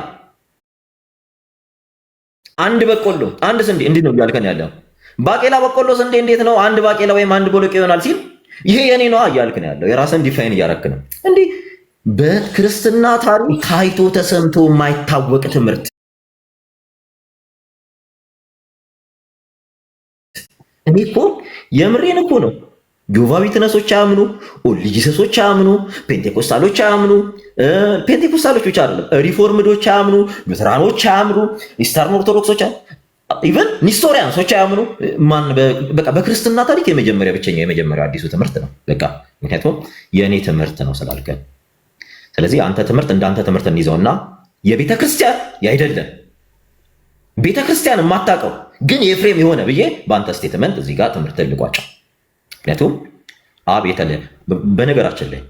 አንድ በቆሎ፣ አንድ ስንዴ እንዴት ነው እያልከን ያለው? ባቄላ፣ በቆሎ፣ ስንዴ እንዴት ነው አንድ ባቄላ ወይም አንድ ቦሎቄ ይሆናል ሲል ይሄ የኔ ነው እያልክን ያለው። የራስን ዲፋይን እያረክ ነው። እንዲህ በክርስትና ታሪክ ታይቶ ተሰምቶ የማይታወቅ ትምህርት እኔ እኮ የምሬን እኮ ነው። ጆቫዊ ትነሶች አያምኑ፣ ኦሊጂሰሶች አያምኑ፣ ፔንቴኮስታሎች አያምኑ። ፔንቴኮስታሎች ብቻ አይደለም፣ ሪፎርምዶች አያምኑ፣ ሉተራኖች አያምኑ፣ ኢስተርን ኦርቶዶክሶች ኢቨን ኒስቶሪያንሶች አያምኑ። በቃ በክርስትና ታሪክ የመጀመሪያ አዲሱ ትምህርት ነው። በቃ ምክንያቱም የእኔ ትምህርት ነው ስላልከን፣ ስለዚህ አንተ ትምህርት እንዳንተ ትምህርት እንይዘውና የቤተ ክርስቲያን ያይደለም ቤተ ክርስቲያን የማታውቀው ግን የኤፍሬም የሆነ ብዬ በአንተ ስቴትመንት እዚህ ጋር ትምህርት ልቋጫው። ምክንያቱም አብ የተለየ በነገራችን ላይ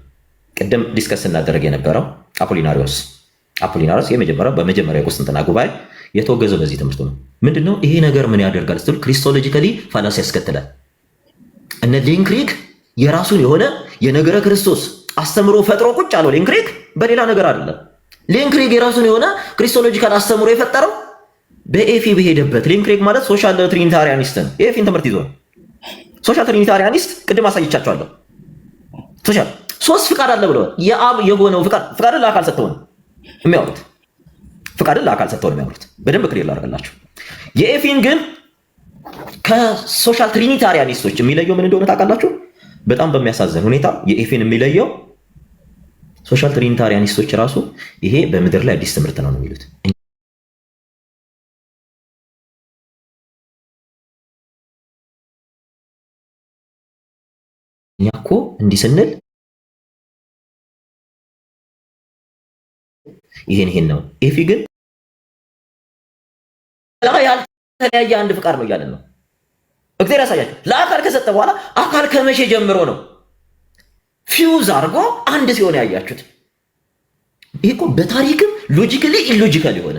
ቅድም ዲስከስ እናደረግ የነበረው አፖሊናሪዎስ በመጀመሪያ የቁስጥንጥንያ ጉባኤ የተወገዘው በዚህ ትምህርቱ ነው። ምንድነው ይሄ ነገር ምን ያደርጋል ስትል ክሪስቶሎጂካሊ ፋላሲ ያስከትላል። እነ ሌንክሪግ የራሱን የሆነ የነገረ ክርስቶስ አስተምሮ ፈጥሮ ቁጭ አለው። ሌንክሪግ በሌላ ነገር አይደለም። ሌንክሪግ የራሱን የሆነ ክሪስቶሎጂካል አስተምሮ የፈጠረው በኤፊ በሄደበት። ሌንክሪግ ማለት ሶሻል ትሪኒታሪያኒስት ነው። ኤፊን ትምህርት ይዞ ሶሻል ትሪኒታሪያኒስት ቅድም አሳይቻቸዋለሁ። ሶሻል 3 ፍቃድ አለ ብለዋል። የአብ የሆነው ፍቃድን ለአካል ሰጥተው ነው የሚያወሩት። በደንብ ክሊር ላደርግላችሁ። የኤፊን ግን ከሶሻል ትሪኒታሪያኒስቶች የሚለየው ምን እንደሆነ ታውቃላችሁ? በጣም በሚያሳዝን ሁኔታ የኤፊን የሚለየው ሶሻል ትሪኒታሪያኒስቶች ራሱ ይሄ በምድር ላይ አዲስ ትምህርት ነው የሚሉት። እኛ እኮ እንዲህ ስንል ይሄን ነው። ኤፊ ግን ያልተለያየ አንድ ፍቃድ ነው እያለን ነው። እግዚአብሔር ያሳያችሁ። ለአካል ከሰጠ በኋላ አካል ከመቼ ጀምሮ ነው ፊውዝ አድርጎ አንድ ሲሆን ያያችሁት? ይሄ እኮ በታሪክም ሎጂካሊ ኢሎጂካል የሆነ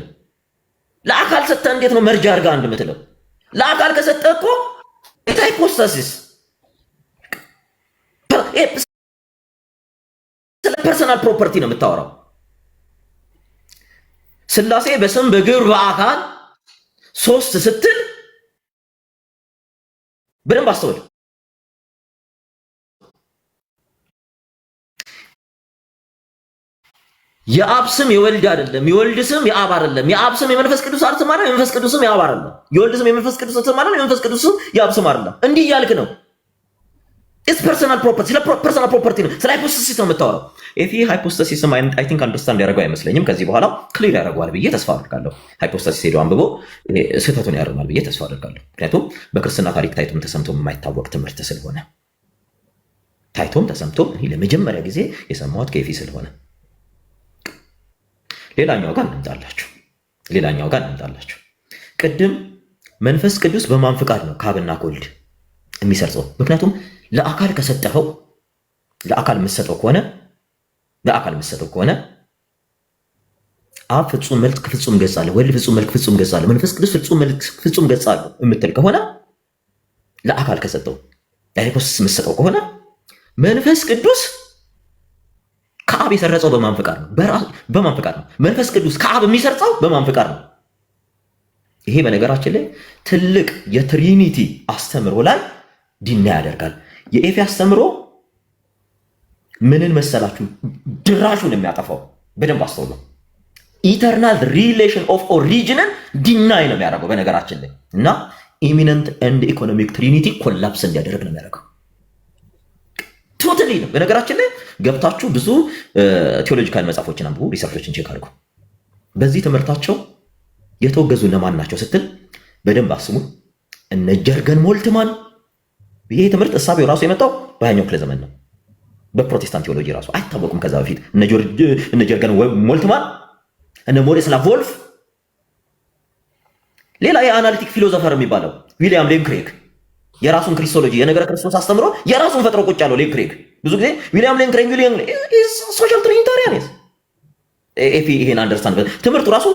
ለአካል ሰጠ። እንዴት ነው መርጃ አድርጋ አንድ ምትለው? ለአካል ከሰጠ እኮ ሃይፖስታሲስ ስለ ፐርሰናል ፕሮፐርቲ ነው የምታወራው። ስላሴ በስም በግብር በአካል 3 ስትል በደንብ አስተውል። የአብ ስም የወልድ አይደለም፣ የወልድ ስም የአብ አይደለም፣ የአብ ስም የመንፈስ ቅዱስ ስም አይደለም፣ የመንፈስ ቅዱስ ስም የአብ አይደለም፣ የወልድ ስም የመንፈስ ቅዱስ ስም አይደለም፣ የመንፈስ ቅዱስ ስም የአብ ስም አይደለም። እንዲህ እያልክ ነው። ኢትስ ፐርሰናል ፕሮፐርቲ። ስለ ፐርሰናል ፕሮፐርቲ ነው፣ ስለ ሃይፖስታሲስ ነው የምታወራው። ኤፊ ሃይፖስታሲስም አይ ቲንክ አንደርስታንድ ያደርገው አይመስለኝም። ከዚህ በኋላ ክሊር ያደርገዋል ብዬ ተስፋ አድርጋለሁ። ሃይፖስታሲስ ሄዶ አንብቦ ስህተቱን ያርማል ብዬ ተስፋ አድርጋለሁ። ምክንያቱም በክርስትና ታሪክ ታይቶም ተሰምቶም የማይታወቅ ትምህርት ስለሆነ፣ ታይቶም ተሰምቶም እኔ ለመጀመሪያ ጊዜ የሰማሁት ከኤፊ ስለሆነ። ሌላኛው ጋር እንምጣላችሁ። ቅድም መንፈስ ቅዱስ በማን ፍቃድ ነው ከአብና ከወልድ የሚሰርጸው? ምክንያቱም ለአካል ከሰጠኸው ለአካል የምትሰጠው ከሆነ አብ ፍጹም መልክ ፍጹም ገጽ አለ፣ ወልድ ፍጹም መልክ ፍጹም ገጽ አለ፣ መንፈስ ቅዱስ ፍጹም መልክ ፍጹም ገጽ አለ የምትል ከሆነ ለአካል ከሰጠው ለሃይፖስታሲስ የምትሰጠው ከሆነ መንፈስ ቅዱስ ከአብ የሰረጸው በማን ፍቃድ ነው? በማን ፍቃድ ነው? መንፈስ ቅዱስ ከአብ የሚሰርጸው በማን ፍቃድ ነው? ይሄ በነገራችን ላይ ትልቅ የትሪኒቲ አስተምሮ ላይ ዲና ያደርጋል። የኤፊ አስተምሮ ምንን መሰላችሁ ድራሹን የሚያጠፋው? በደንብ አስተውሉ። ኢተርናል ሪሌሽን ኦፍ ኦሪጂንን ዲናይ ነው የሚያደርገው በነገራችን ላይ እና ኢሚነንት ኤንድ ኢኮኖሚክ ትሪኒቲ ኮላፕስ እንዲያደርግ ነው የሚያደርገው። ቶታሊ ነው። በነገራችን ላይ ገብታችሁ ብዙ ቴዎሎጂካል መጽሐፎችን አንብቡ፣ ሪሰርቾችን ቼክ አድርጉ። በዚህ ትምህርታቸው የተወገዙ እነማን ናቸው ስትል በደንብ አስሙ። እነ ጀርገን ሞልትማን። ይሄ ትምህርት እሳቤው ራሱ የመጣው በሃያኛው ክፍለ ዘመን ነው። በፕሮቴስታንት ቴዎሎጂ ራሱ አይታወቁም ከዛ በፊት እነ ጀርገን ሞልትማን፣ እነ ሞሪስ ላቮልፍ። ሌላ የአናሊቲክ ፊሎዞፈር የሚባለው ዊሊያም ሌን ክሬግ የራሱን ክሪስቶሎጂ የነገረ ክርስቶስ አስተምሮ የራሱን ፈጥሮ ቁጭ ያለው ሌን ክሬግ። ብዙ ጊዜ ዊሊያም ሌን ክሬግ ሶሻል ትሪኒታሪያን ኤፒ ይሄን አንደርስታንድ ትምህርቱ ራሱ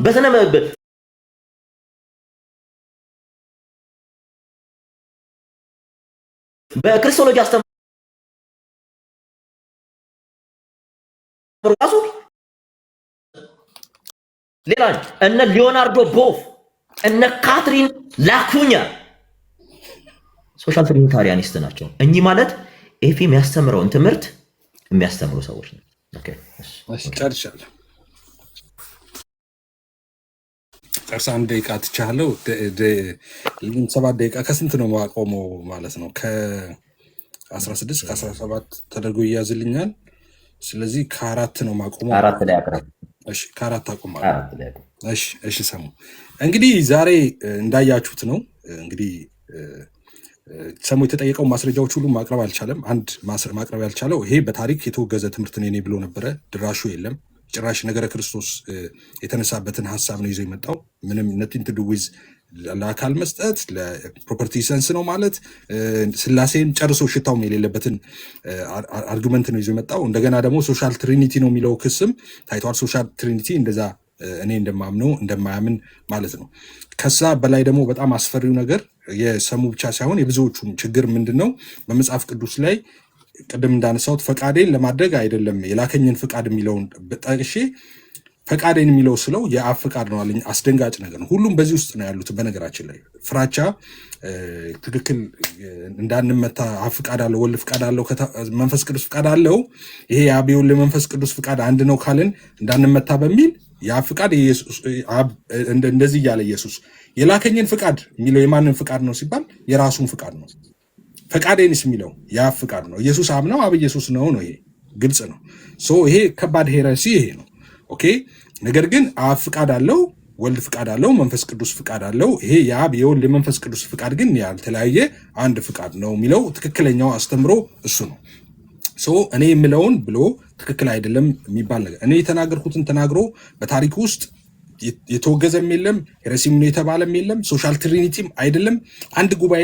በስነ በክርስቶሎጂ አስተምሮ ራሱ ሌላ እነ ሊዮናርዶ ቦፍ እነ ካትሪን ላኩኛ ሶሻል ትሪኒታሪያኒስት ናቸው። እኚህ ማለት ኤፊ የሚያስተምረውን ትምህርት የሚያስተምሩ ሰዎች ነው። ኦኬ ጨርሻለሁ። ጨርሳ 1 ደቂቃ ትቻለው። 7 ደቂቃ ከስንት ነው ማቆመው ማለት ነው? ከ16 ከ17 ተደርጎ ይያዝልኛል። ስለዚህ ከ4 ነው ማቆመው። 4 ላይ አቅርብ። እሺ ከ4 አቆማለሁ። እሺ ሰሙ እንግዲህ ዛሬ እንዳያችሁት ነው። እንግዲህ ሰሙ የተጠየቀው ማስረጃዎች ሁሉ ማቅረብ አልቻለም። አንድ ማቅረብ ያልቻለው ይሄ በታሪክ የተወገዘ ትምህርት ነው ብሎ ነበረ። ድራሹ የለም ጭራሽ ነገረ ክርስቶስ የተነሳበትን ሀሳብ ነው ይዞ የመጣው። ምንም ነቲንግ ቱ ዱ ዊዝ ለአካል መስጠት ለፕሮፐርቲ ሰንስ ነው ማለት ስላሴን ጨርሶ ሽታውም የሌለበትን አርጉመንት ነው ይዞ የመጣው። እንደገና ደግሞ ሶሻል ትሪኒቲ ነው የሚለው ክስም ታይቷል። ሶሻል ትሪኒቲ እንደዛ እኔ እንደማምነው እንደማያምን ማለት ነው። ከዛ በላይ ደግሞ በጣም አስፈሪው ነገር የሰሙ ብቻ ሳይሆን የብዙዎቹም ችግር ምንድን ነው? በመጽሐፍ ቅዱስ ላይ ቅድም እንዳነሳሁት ፈቃዴን ለማድረግ አይደለም የላከኝን ፍቃድ የሚለውን ጠቅሼ ፈቃዴን የሚለው ስለው የአብ ፍቃድ ነው አለኝ። አስደንጋጭ ነገር ነው። ሁሉም በዚህ ውስጥ ነው ያሉት። በነገራችን ላይ ፍራቻ ትክክል እንዳንመታ አብ ፍቃድ አለው፣ ወልድ ፍቃድ አለው፣ መንፈስ ቅዱስ ፍቃድ አለው። ይሄ የአብ የወልድ መንፈስ ቅዱስ ፍቃድ አንድ ነው ካልን እንዳንመታ በሚል የአብ ፍቃድ እንደዚህ እያለ ኢየሱስ የላከኝን ፍቃድ የሚለው የማንን ፍቃድ ነው ሲባል የራሱን ፍቃድ ነው። ፈቃዴንስ የሚለው የአብ ፍቃድ ነው። ኢየሱስ አብ ነው፣ አብ ኢየሱስ ነው። ይሄ ግልጽ ነው። ይሄ ከባድ ሄረሲ ይሄ ነው። ኦኬ። ነገር ግን አብ ፍቃድ አለው፣ ወልድ ፍቃድ አለው፣ መንፈስ ቅዱስ ፍቃድ አለው። ይሄ የአብ የወልድ የመንፈስ ቅዱስ ፍቃድ ግን ያልተለያየ አንድ ፍቃድ ነው የሚለው ትክክለኛው አስተምሮ እሱ ነው። እኔ የምለውን ብሎ ትክክል አይደለም የሚባል ነገር እኔ የተናገርኩትን ተናግሮ በታሪክ ውስጥ የተወገዘም የለም፣ ሄረሲም ነው የተባለም የለም፣ ሶሻል ትሪኒቲም አይደለም። አንድ ጉባኤ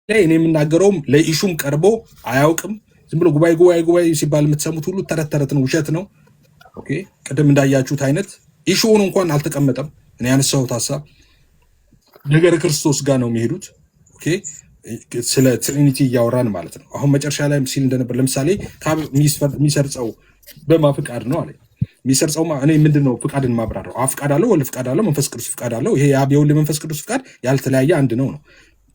ላይ እኔ የምናገረውም ለኢሹም ቀርቦ አያውቅም። ዝም ብሎ ጉባኤ ሲባል የምትሰሙት ሁሉ ተረት ተረት ነው፣ ውሸት ነው። ኦኬ። ቅድም እንዳያችሁት አይነት ኢሹውን እንኳን አልተቀመጠም። እኔ ያነሳሁት ሀሳብ ነገረ ክርስቶስ ጋር ነው የሚሄዱት። ኦኬ። ስለ ትሪኒቲ እያወራን ማለት ነው። አሁን መጨረሻ ላይ ሲል እንደነበር ለምሳሌ የሚሰርጸው በማ ፍቃድ ነው አለ። የሚሰርጸው እኔ ምንድን ነው ፍቃድን ማብራራው? አብ ፍቃድ አለው፣ ወልድ ፍቃድ አለው፣ መንፈስ ቅዱስ ፍቃድ አለው። ይሄ የአብ የወልድ መንፈስ ቅዱስ ፍቃድ ያልተለያየ አንድ ነው ነው።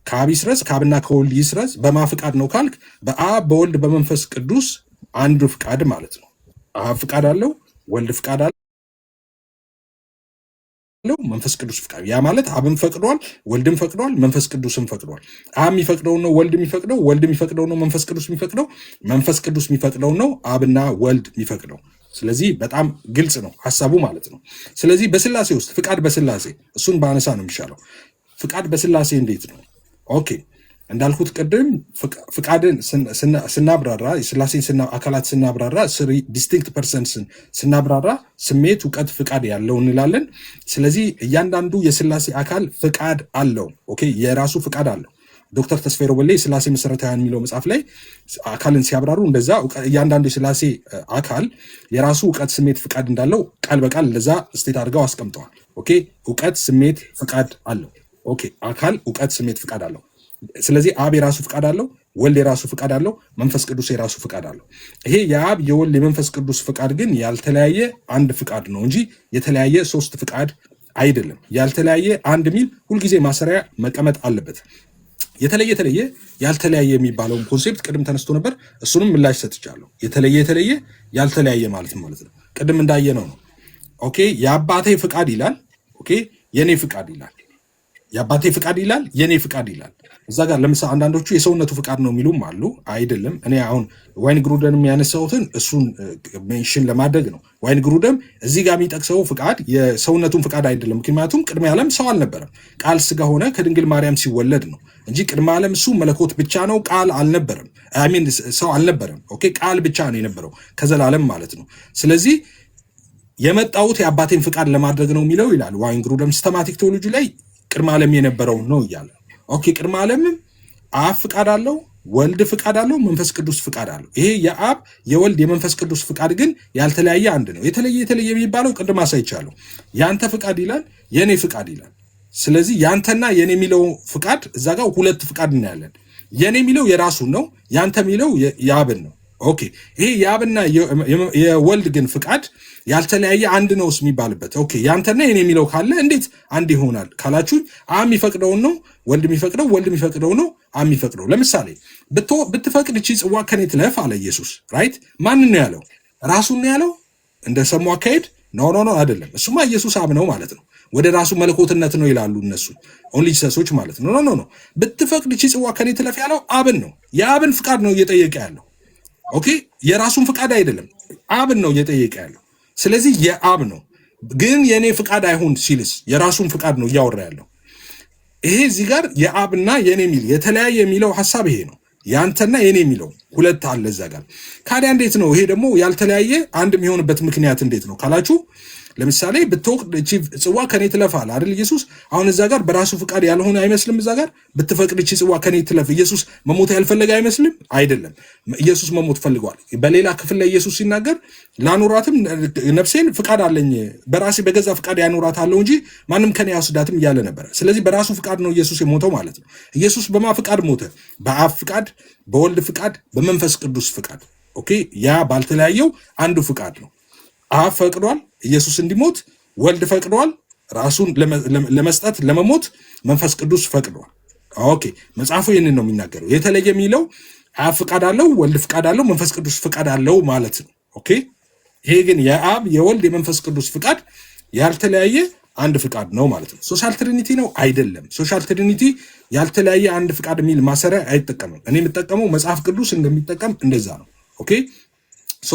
ከአብ ይስረጽ ከአብና ከወልድ ይስረጽ በማ ፍቃድ ነው ካልክ በአብ በወልድ በመንፈስ ቅዱስ አንዱ ፍቃድ ማለት ነው። አብ ፍቃድ አለው፣ ወልድ ፍቃድ አለው፣ መንፈስ ቅዱስ ፍቃድ። ያ ማለት አብም ፈቅዷል፣ ወልድም ፈቅዷል፣ መንፈስ ቅዱስም ፈቅዷል። አብ የሚፈቅደው ነው ወልድ የሚፈቅደው፣ ወልድ የሚፈቅደው ነው መንፈስ ቅዱስ የሚፈቅደው፣ መንፈስ ቅዱስ የሚፈቅደው ነው አብና ወልድ የሚፈቅደው። ስለዚህ በጣም ግልጽ ነው ሀሳቡ ማለት ነው። ስለዚህ በስላሴ ውስጥ ፍቃድ በስላሴ እሱን ባነሳ ነው የሚሻለው። ፍቃድ በስላሴ እንዴት ነው? ኦኬ እንዳልኩት ቅድም ፍቃድን ስናብራራ የስላሴን አካላት ስናብራራ ዲስቲንክት ፐርሰንስን ስናብራራ ስሜት፣ እውቀት፣ ፍቃድ ያለው እንላለን። ስለዚህ እያንዳንዱ የስላሴ አካል ፍቃድ አለው። ኦኬ የራሱ ፍቃድ አለው። ዶክተር ተስፋዬ ሮበሌ የስላሴ መሰረታውያን የሚለው መጽሐፍ ላይ አካልን ሲያብራሩ እንደዛ እያንዳንዱ የስላሴ አካል የራሱ እውቀት፣ ስሜት፣ ፍቃድ እንዳለው ቃል በቃል እንደዛ ስቴት አድርገው አስቀምጠዋል። ኦኬ እውቀት፣ ስሜት፣ ፍቃድ አለው። ኦኬ አካል እውቀት፣ ስሜት፣ ፍቃድ አለው። ስለዚህ አብ የራሱ ፍቃድ አለው፣ ወልድ የራሱ ፍቃድ አለው፣ መንፈስ ቅዱስ የራሱ ፍቃድ አለው። ይሄ የአብ የወልድ የመንፈስ ቅዱስ ፍቃድ ግን ያልተለያየ አንድ ፍቃድ ነው እንጂ የተለያየ ሶስት ፍቃድ አይደለም። ያልተለያየ አንድ ሚል ሁልጊዜ ማሰሪያ መቀመጥ አለበት። የተለየ ያልተለያየ የሚባለውን ኮንሴፕት ቅድም ተነስቶ ነበር። እሱንም ምላሽ ሰጥቻለሁ። የተለየ ያልተለያየ ማለት ነው። ቅድም እንዳየነው ነው። ኦኬ የአባቴ ፍቃድ ይላል። ኦኬ የኔ ፍቃድ ይላል። የአባቴ ፍቃድ ይላል፣ የኔ ፍቃድ ይላል። እዛ ጋር ለምሳሌ አንዳንዶቹ የሰውነቱ ፍቃድ ነው የሚሉም አሉ። አይደለም። እኔ አሁን ዋይን ግሩደንም ያነሳሁትን እሱን ሜንሽን ለማድረግ ነው። ዋይን ግሩደም እዚህ ጋር የሚጠቅሰው ፍቃድ የሰውነቱን ፍቃድ አይደለም። ምክንያቱም ቅድመ ዓለም ሰው አልነበረም፣ ቃል ስጋ ሆነ ከድንግል ማርያም ሲወለድ ነው እንጂ ቅድመ ዓለም እሱ መለኮት ብቻ ነው፣ ቃል አልነበረም። አሚን ሰው አልነበረም። ኦኬ ቃል ብቻ ነው የነበረው ከዘላለም ማለት ነው። ስለዚህ የመጣሁት የአባቴን ፍቃድ ለማድረግ ነው የሚለው ይላል ዋይን ግሩደም ሲስተማቲክ ቴዎሎጂ ላይ ቅድመ ዓለም የነበረው ነው እያለ። ኦኬ ቅድመ ዓለምም አብ ፍቃድ አለው፣ ወልድ ፍቃድ አለው፣ መንፈስ ቅዱስ ፍቃድ አለው። ይሄ የአብ የወልድ የመንፈስ ቅዱስ ፍቃድ ግን ያልተለያየ አንድ ነው። የተለየ የሚባለው ቅድም አሳይቻለሁ። ያንተ ፍቃድ ይላል፣ የኔ ፍቃድ ይላል። ስለዚህ ያንተና የኔ የሚለው ፍቃድ እዛ ጋር ሁለት ፍቃድ እናያለን። የኔ የሚለው የራሱን ነው፣ ያንተ የሚለው የአብን ነው። ኦኬ ይሄ የአብና የወልድ ግን ፍቃድ ያልተለያየ አንድ ነው የሚባልበት። ኦኬ ያንተና የኔ የሚለው ካለ እንዴት አንድ ይሆናል ካላችሁ፣ አብ የሚፈቅደውን ነው ወልድ የሚፈቅደው፣ ወልድ የሚፈቅደው ነው አብ የሚፈቅደው። ለምሳሌ ብትፈቅድ እቺ ጽዋ ከኔ ትለፍ አለ ኢየሱስ። ራይት ማንን ነው ያለው? ራሱን ነው ያለው? እንደ ሰሙ አካሄድ ኖ አይደለም። እሱማ ኢየሱስ አብ ነው ማለት ነው። ወደ ራሱ መለኮትነት ነው ይላሉ እነሱ ኦንሊ ሰሶች ማለት ነው። ኖ ብትፈቅድ እቺ ጽዋ ከኔ ትለፍ ያለው አብን ነው። የአብን ፍቃድ ነው እየጠየቀ ያለው። ኦኬ የራሱን ፍቃድ አይደለም፣ አብን ነው እየጠየቀ ያለው። ስለዚህ የአብ ነው። ግን የኔ ፍቃድ አይሁን ሲልስ የራሱን ፍቃድ ነው እያወራ ያለው። ይሄ እዚህ ጋር የአብና የኔ የሚል የተለያየ የሚለው ሐሳብ ይሄ ነው። ያንተና የኔ የሚለው ሁለት አለ እዛ ጋር። ካዲያ እንዴት ነው ይሄ ደግሞ ያልተለያየ አንድ የሚሆንበት ምክንያት እንዴት ነው ካላችሁ፣ ለምሳሌ ብትወቅድ እቺ ጽዋ ከኔ ትለፍ አለ አይደል ኢየሱስ። አሁን እዛ ጋር በራሱ ፍቃድ ያልሆነ አይመስልም? እዛ ጋር ብትፈቅድ እቺ ጽዋ ከኔ ትለፍ ኢየሱስ መሞት ያልፈለገ አይመስልም? አይደለም፣ ኢየሱስ መሞት ፈልጓል። በሌላ ክፍል ላይ ኢየሱስ ሲናገር ላኖራትም ነፍሴን ፍቃድ አለኝ በራሴ በገዛ ፍቃድ ያኖራታለሁ እንጂ ማንም ከኔ ያስዳትም እያለ ነበር። ስለዚህ በራሱ ፍቃድ ነው ኢየሱስ የሞተው ማለት ነው። ኢየሱስ በማ ፍቃድ ሞተ? በአብ ፍቃድ፣ በወልድ ፍቃድ፣ በመንፈስ ቅዱስ ፍቃድ። ኦኬ ያ ባልተለያየው አንዱ ፍቃድ ነው። አብ ፈቅዷል ኢየሱስ እንዲሞት፣ ወልድ ፈቅዷል ራሱን ለመስጠት ለመሞት፣ መንፈስ ቅዱስ ፈቅዷል። ኦኬ መጽሐፉ ይህንን ነው የሚናገረው። የተለየ የሚለው አብ ፍቃድ አለው፣ ወልድ ፍቃድ አለው፣ መንፈስ ቅዱስ ፍቃድ አለው ማለት ነው። ኦኬ ይሄ ግን የአብ የወልድ የመንፈስ ቅዱስ ፍቃድ ያልተለያየ አንድ ፍቃድ ነው ማለት ነው። ሶሻል ትሪኒቲ ነው አይደለም። ሶሻል ትሪኒቲ ያልተለያየ አንድ ፍቃድ የሚል ማሰሪያ አይጠቀምም። እኔ የምጠቀመው መጽሐፍ ቅዱስ እንደሚጠቀም እንደዛ ነው። ኦኬ ሶ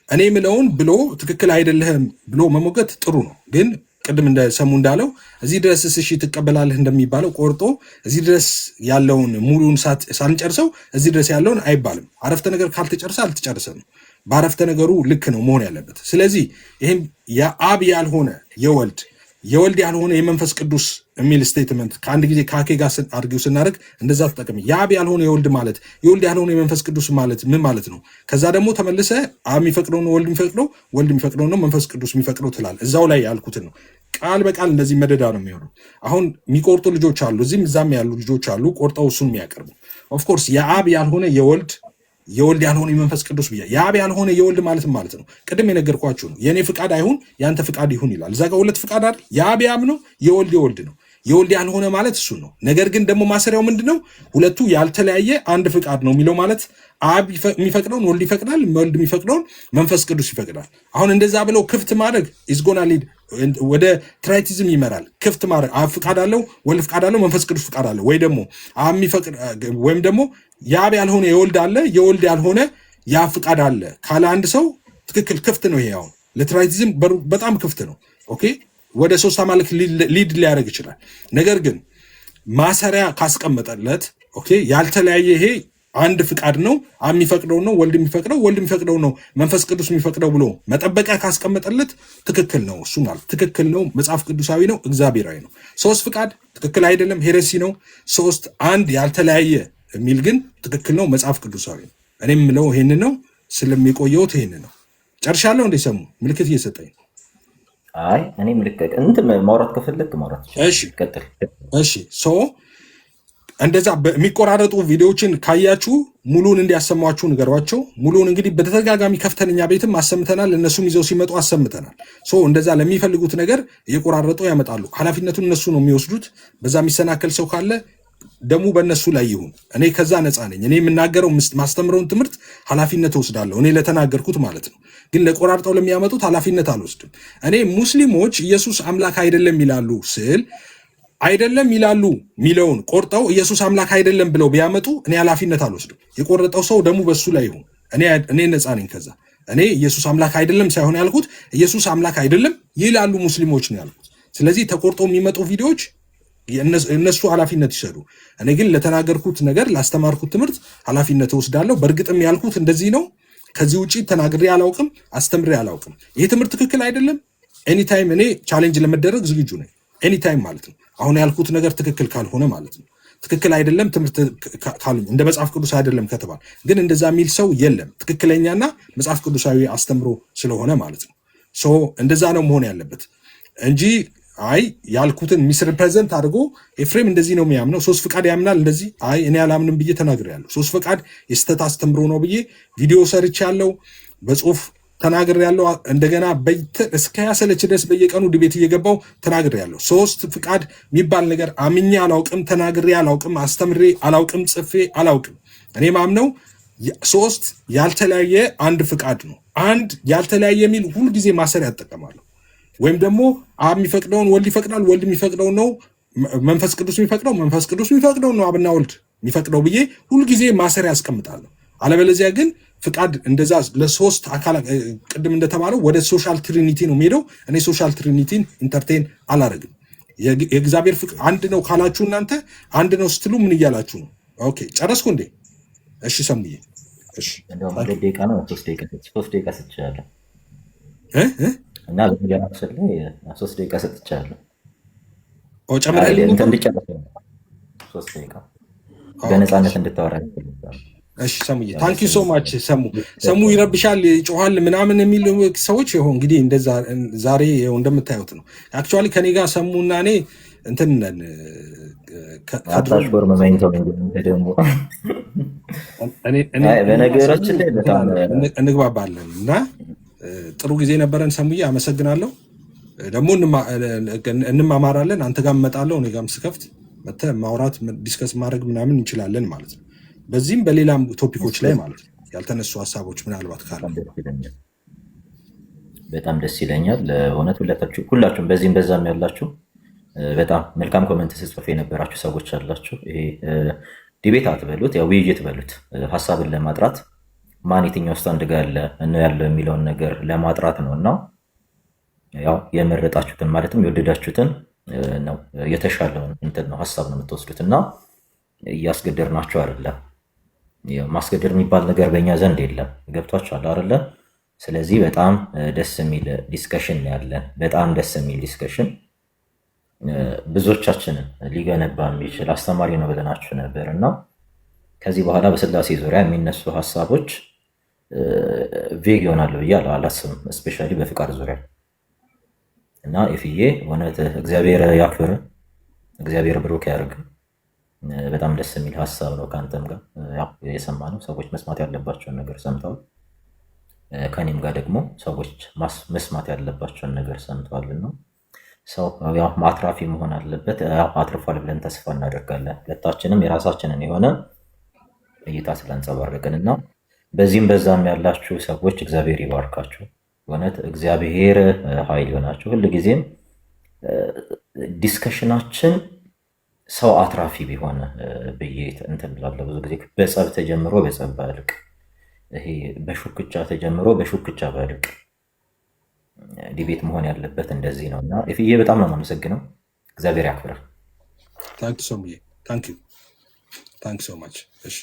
እኔ ምለውን ብሎ ትክክል አይደለህም ብሎ መሞገት ጥሩ ነው። ግን ቅድም እንደሰሙ እንዳለው እዚህ ድረስ እሺ ትቀበላለህ እንደሚባለው ቆርጦ እዚህ ድረስ ያለውን ሙሉን ሳንጨርሰው እዚህ ድረስ ያለውን አይባልም። አረፍተ ነገር ካልተጨርሰ አልተጨርሰም። በአረፍተ ነገሩ ልክ ነው መሆን ያለበት። ስለዚህ ይህም የአብ ያልሆነ የወልድ ያልሆነ የመንፈስ ቅዱስ የሚል ስቴትመንት ከአንድ ጊዜ ከአኬ ጋር አድርጌው ስናደርግ እንደዛ ተጠቅም። የአብ ያልሆነ የወልድ ማለት የወልድ ያልሆነ የመንፈስ ቅዱስ ማለት ምን ማለት ነው? ከዛ ደግሞ ተመልሰ አብ የሚፈቅደው ነው ወልድ የሚፈቅደው፣ ወልድ የሚፈቅደው ነው መንፈስ ቅዱስ የሚፈቅደው ትላል። እዛው ላይ ያልኩትን ነው ቃል በቃል እንደዚህ መደዳ ነው የሚሆነው። አሁን የሚቆርጡ ልጆች አሉ፣ እዚህም እዛም ያሉ ልጆች አሉ፣ ቆርጠው እሱን የሚያቀርቡ ኦፍኮርስ የአብ ያልሆነ የወልድ ያልሆነ የመንፈስ ቅዱስ ብያ የአብ ያልሆነ የወልድ ማለት ነው። ቅድም የነገርኳችሁ ነው። የኔ ፍቃድ አይሁን ያንተ ፍቃድ ይሁን ይላል። እዛ ጋር ሁለት ፍቃድ አይደል? የአብ ያብ ነው፣ የወልድ ነው። የወልድ ያልሆነ ማለት እሱ ነው። ነገር ግን ደግሞ ማሰሪያው ምንድነው? ሁለቱ ያልተለያየ አንድ ፍቃድ ነው የሚለው ማለት አብ የሚፈቅደውን ወልድ ይፈቅዳል፣ ወልድ የሚፈቅደውን መንፈስ ቅዱስ ይፈቅዳል። አሁን እንደዛ ብለው ክፍት ማድረግ ኢዝጎና ሊድ ወደ ትራይቲዝም ይመራል። ክፍት ማድረግ አብ ፍቃድ አለው፣ ወልድ ፍቃድ አለው፣ መንፈስ ቅዱስ ፍቃድ አለው፣ ወይ ደግሞ አብ የሚፈቅድ ወይም ደግሞ የአብ ያልሆነ የወልድ አለ፣ የወልድ ያልሆነ የአብ ፍቃድ አለ ካለ አንድ ሰው ትክክል ክፍት ነው። ይሄ አሁን ለትራይቲዝም በጣም ክፍት ነው። ኦኬ ወደ ሶስት አማልክ ሊድ ሊያደርግ ይችላል። ነገር ግን ማሰሪያ ካስቀመጠለት ኦኬ ያልተለያየ ይሄ አንድ ፍቃድ ነው። አብ የሚፈቅደው ነው፣ ወልድ የሚፈቅደው ነው፣ መንፈስ ቅዱስ የሚፈቅደው ብሎ መጠበቂያ ካስቀመጠለት ትክክል ነው። እሱ ማለት ትክክል ነው፣ መጽሐፍ ቅዱሳዊ ነው፣ እግዚአብሔራዊ ነው። ሶስት ፍቃድ ትክክል አይደለም፣ ሄሬሲ ነው። ሶስት አንድ ያልተለያየ የሚል ግን ትክክል ነው፣ መጽሐፍ ቅዱሳዊ ነው። እኔ የምለው ይሄን ነው። ስለሚቆየውት ይሄን ነው። ጨርሻለሁ። እንደሰሙ ምልክት እየሰጠኝ አይ እኔ ምልክት እንትን ማውራት ከፈለክ ማውራት ይችላል። እሺ ቀጥል። እሺ ሶ እንደዛ የሚቆራረጡ ቪዲዮዎችን ካያችሁ ሙሉን እንዲያሰሟችሁ ንገሯቸው። ሙሉን እንግዲህ በተደጋጋሚ ከፍተኛ ቤትም አሰምተናል፣ እነሱም ይዘው ሲመጡ አሰምተናል። እንደዛ ለሚፈልጉት ነገር እየቆራረጡ ያመጣሉ። ኃላፊነቱን እነሱ ነው የሚወስዱት። በዛ የሚሰናከል ሰው ካለ ደሙ በእነሱ ላይ ይሁን። እኔ ከዛ ነፃ ነኝ። እኔ የምናገረው ማስተምረውን ትምህርት ኃላፊነት ወስዳለሁ፣ እኔ ለተናገርኩት ማለት ነው። ግን ለቆራርጠው ለሚያመጡት ኃላፊነት አልወስድም። እኔ ሙስሊሞች ኢየሱስ አምላክ አይደለም ይላሉ ስል አይደለም ይላሉ ሚለውን ቆርጠው ኢየሱስ አምላክ አይደለም ብለው ቢያመጡ እኔ ኃላፊነት አልወስድም። የቆረጠው ሰው ደሙ በሱ ላይ ይሁን። እኔ ነፃ ነኝ ከዛ። እኔ ኢየሱስ አምላክ አይደለም ሳይሆን ያልኩት ኢየሱስ አምላክ አይደለም ይላሉ ሙስሊሞች ነው ያልኩት። ስለዚህ ተቆርጦ የሚመጡ ቪዲዮዎች እነሱ ኃላፊነት ይሰዱ። እኔ ግን ለተናገርኩት ነገር ላስተማርኩት ትምህርት ኃላፊነት ወስዳለሁ። በእርግጥም ያልኩት እንደዚህ ነው። ከዚህ ውጪ ተናግሬ አላውቅም፣ አስተምሬ አላውቅም። ይሄ ትምህርት ትክክል አይደለም፣ ኤኒታይም እኔ ቻሌንጅ ለመደረግ ዝግጁ ነኝ። ኤኒታይም ማለት ነው። አሁን ያልኩት ነገር ትክክል ካልሆነ ማለት ነው። ትክክል አይደለም ትምህርት ካሉኝ እንደ መጽሐፍ ቅዱስ አይደለም ከተባለ ግን እንደዛ የሚል ሰው የለም። ትክክለኛና መጽሐፍ ቅዱሳዊ አስተምሮ ስለሆነ ማለት ነው። እንደዛ ነው መሆን ያለበት እንጂ አይ ያልኩትን ሚስሪፕሬዘንት አድርጎ ኤፍሬም እንደዚህ ነው የሚያምነው፣ ሶስት ፍቃድ ያምናል እንደዚህ፣ አይ እኔ አላምንም ብዬ ተናግሬያለሁ። ሶስት ፍቃድ የስተት አስተምሮ ነው ብዬ ቪዲዮ ሰርቻለሁ፣ በጽሁፍ ተናግሬያለሁ። እንደገና እስከ ያሰለች ድረስ በየቀኑ ዲቤት እየገባው ተናግሬያለሁ። ሶስት ፍቃድ የሚባል ነገር አምኜ አላውቅም፣ ተናግሬ አላውቅም፣ አስተምሬ አላውቅም፣ ጽፌ አላውቅም። እኔ ማምነው ሶስት ያልተለያየ አንድ ፍቃድ ነው። አንድ ያልተለያየ የሚል ሁልጊዜ ማሰሪያ ያጠቀማለሁ። ወይም ደግሞ አብ የሚፈቅደውን ወልድ ይፈቅዳል፣ ወልድ የሚፈቅደው ነው መንፈስ ቅዱስ የሚፈቅደው፣ መንፈስ ቅዱስ የሚፈቅደው ነው አብና ወልድ የሚፈቅደው ብዬ ሁልጊዜ ማሰሪያ ያስቀምጣለሁ። አለበለዚያ ግን ፍቃድ እንደዛ ለሶስት አካል ቅድም እንደተባለው ወደ ሶሻል ትሪኒቲ ነው የሚሄደው። እኔ ሶሻል ትሪኒቲን ኢንተርቴን አላረግም። የእግዚአብሔር ፍቅር አንድ ነው ካላችሁ እናንተ አንድ ነው ስትሉ ምን እያላችሁ ነው? ኦኬ ጨረስኩ እንዴ? እሺ ሰሙዬ፣ እሺ ደቂቃ ነው 3 ደቂቃ ሰጥቻለሁ እና ለሚገራችን ላይ 3 ደቂቃ ሰጥቻለሁ። ጨምራለሁ እንድጨርስ 3 ደቂቃ በነፃነት እንድታወራ ይፈልጋል። እሺ ሰሙዬ ታንኪ ሶ ማች። ሰሙ ይረብሻል፣ ይጮሃል ምናምን የሚሉ ሰዎች ይሁን እንግዲህ እንደዛ ዛሬ እንደምታዩት ነው። አክቹአሊ ከኔ ጋር ሰሙና እኔ እንትን ነን አታሽጎር መዛኝተው ደግሞ በነገራችን ላይ በጣም እንግባባለን እና ጥሩ ጊዜ ነበረን። ሰሙዬ አመሰግናለሁ። ደግሞ እንማማራለን። አንተ ጋር እመጣለሁ፣ እኔ ጋርም ስከፍት መተህ ማውራት ዲስከስ ማድረግ ምናምን እንችላለን ማለት ነው። በዚህም በሌላም ቶፒኮች ላይ ማለት ነው ያልተነሱ ሀሳቦች ምናልባት ካለ በጣም ደስ ይለኛል። እውነት ሁላችሁም በዚህም በዛም ያላችሁ በጣም መልካም ኮመንት ስትጽፉ የነበራችሁ ሰዎች አላችሁ። ይሄ ዲቤት አትበሉት፣ ያው ውይይት በሉት። ሀሳብን ለማጥራት ማን የትኛው ስታንድ ጋር ያለው የሚለውን ነገር ለማጥራት ነው እና ያው የመረጣችሁትን ማለትም የወደዳችሁትን ነው የተሻለውን እንትን ነው ሀሳብ ነው የምትወስዱት እና እያስገደርናችሁ አይደለም። ማስገደር የሚባል ነገር በእኛ ዘንድ የለም። ገብቷችኋል አይደለ? ስለዚህ በጣም ደስ የሚል ዲስከሽን ያለን፣ በጣም ደስ የሚል ዲስከሽን ብዙዎቻችንን ሊገነባ የሚችል አስተማሪ ነው ብለናችሁ ነበር እና ከዚህ በኋላ በስላሴ ዙሪያ የሚነሱ ሀሳቦች ቬግ ይሆናሉ ብዬ አላስብም። እስፔሻሊ በፍቃድ ዙሪያ እና ኢፍዬ እውነት እግዚአብሔር ያክብር፣ እግዚአብሔር ብሩክ ያደርግ። በጣም ደስ የሚል ሀሳብ ነው። ከአንተም ጋር የሰማነው ሰዎች መስማት ያለባቸውን ነገር ሰምተዋል። ከኔም ጋር ደግሞ ሰዎች መስማት ያለባቸውን ነገር ሰምተዋልና ሰው አትራፊ መሆን አለበት። አትርፏል ብለን ተስፋ እናደርጋለን። ሁለታችንም የራሳችንን የሆነ እይታ ስላንጸባረቅን እና በዚህም በዛም ያላችሁ ሰዎች እግዚአብሔር ይባርካችሁ። እውነት እግዚአብሔር ኃይል ይሆናችሁ። ሁልጊዜም ዲስከሽናችን ሰው አትራፊ ቢሆን ብዬ እንትን እላለሁ። ብዙ ጊዜ በጸብ ተጀምሮ በጸብ ባያልቅ፣ ይሄ በሹክቻ ተጀምሮ በሹክቻ ባያልቅ ዲቤት መሆን ያለበት እንደዚህ ነው እና ኢፍዬ በጣም ነው የማመሰግነው። እግዚአብሔር ያክብራል። ታንክ ሶ ማች። እሺ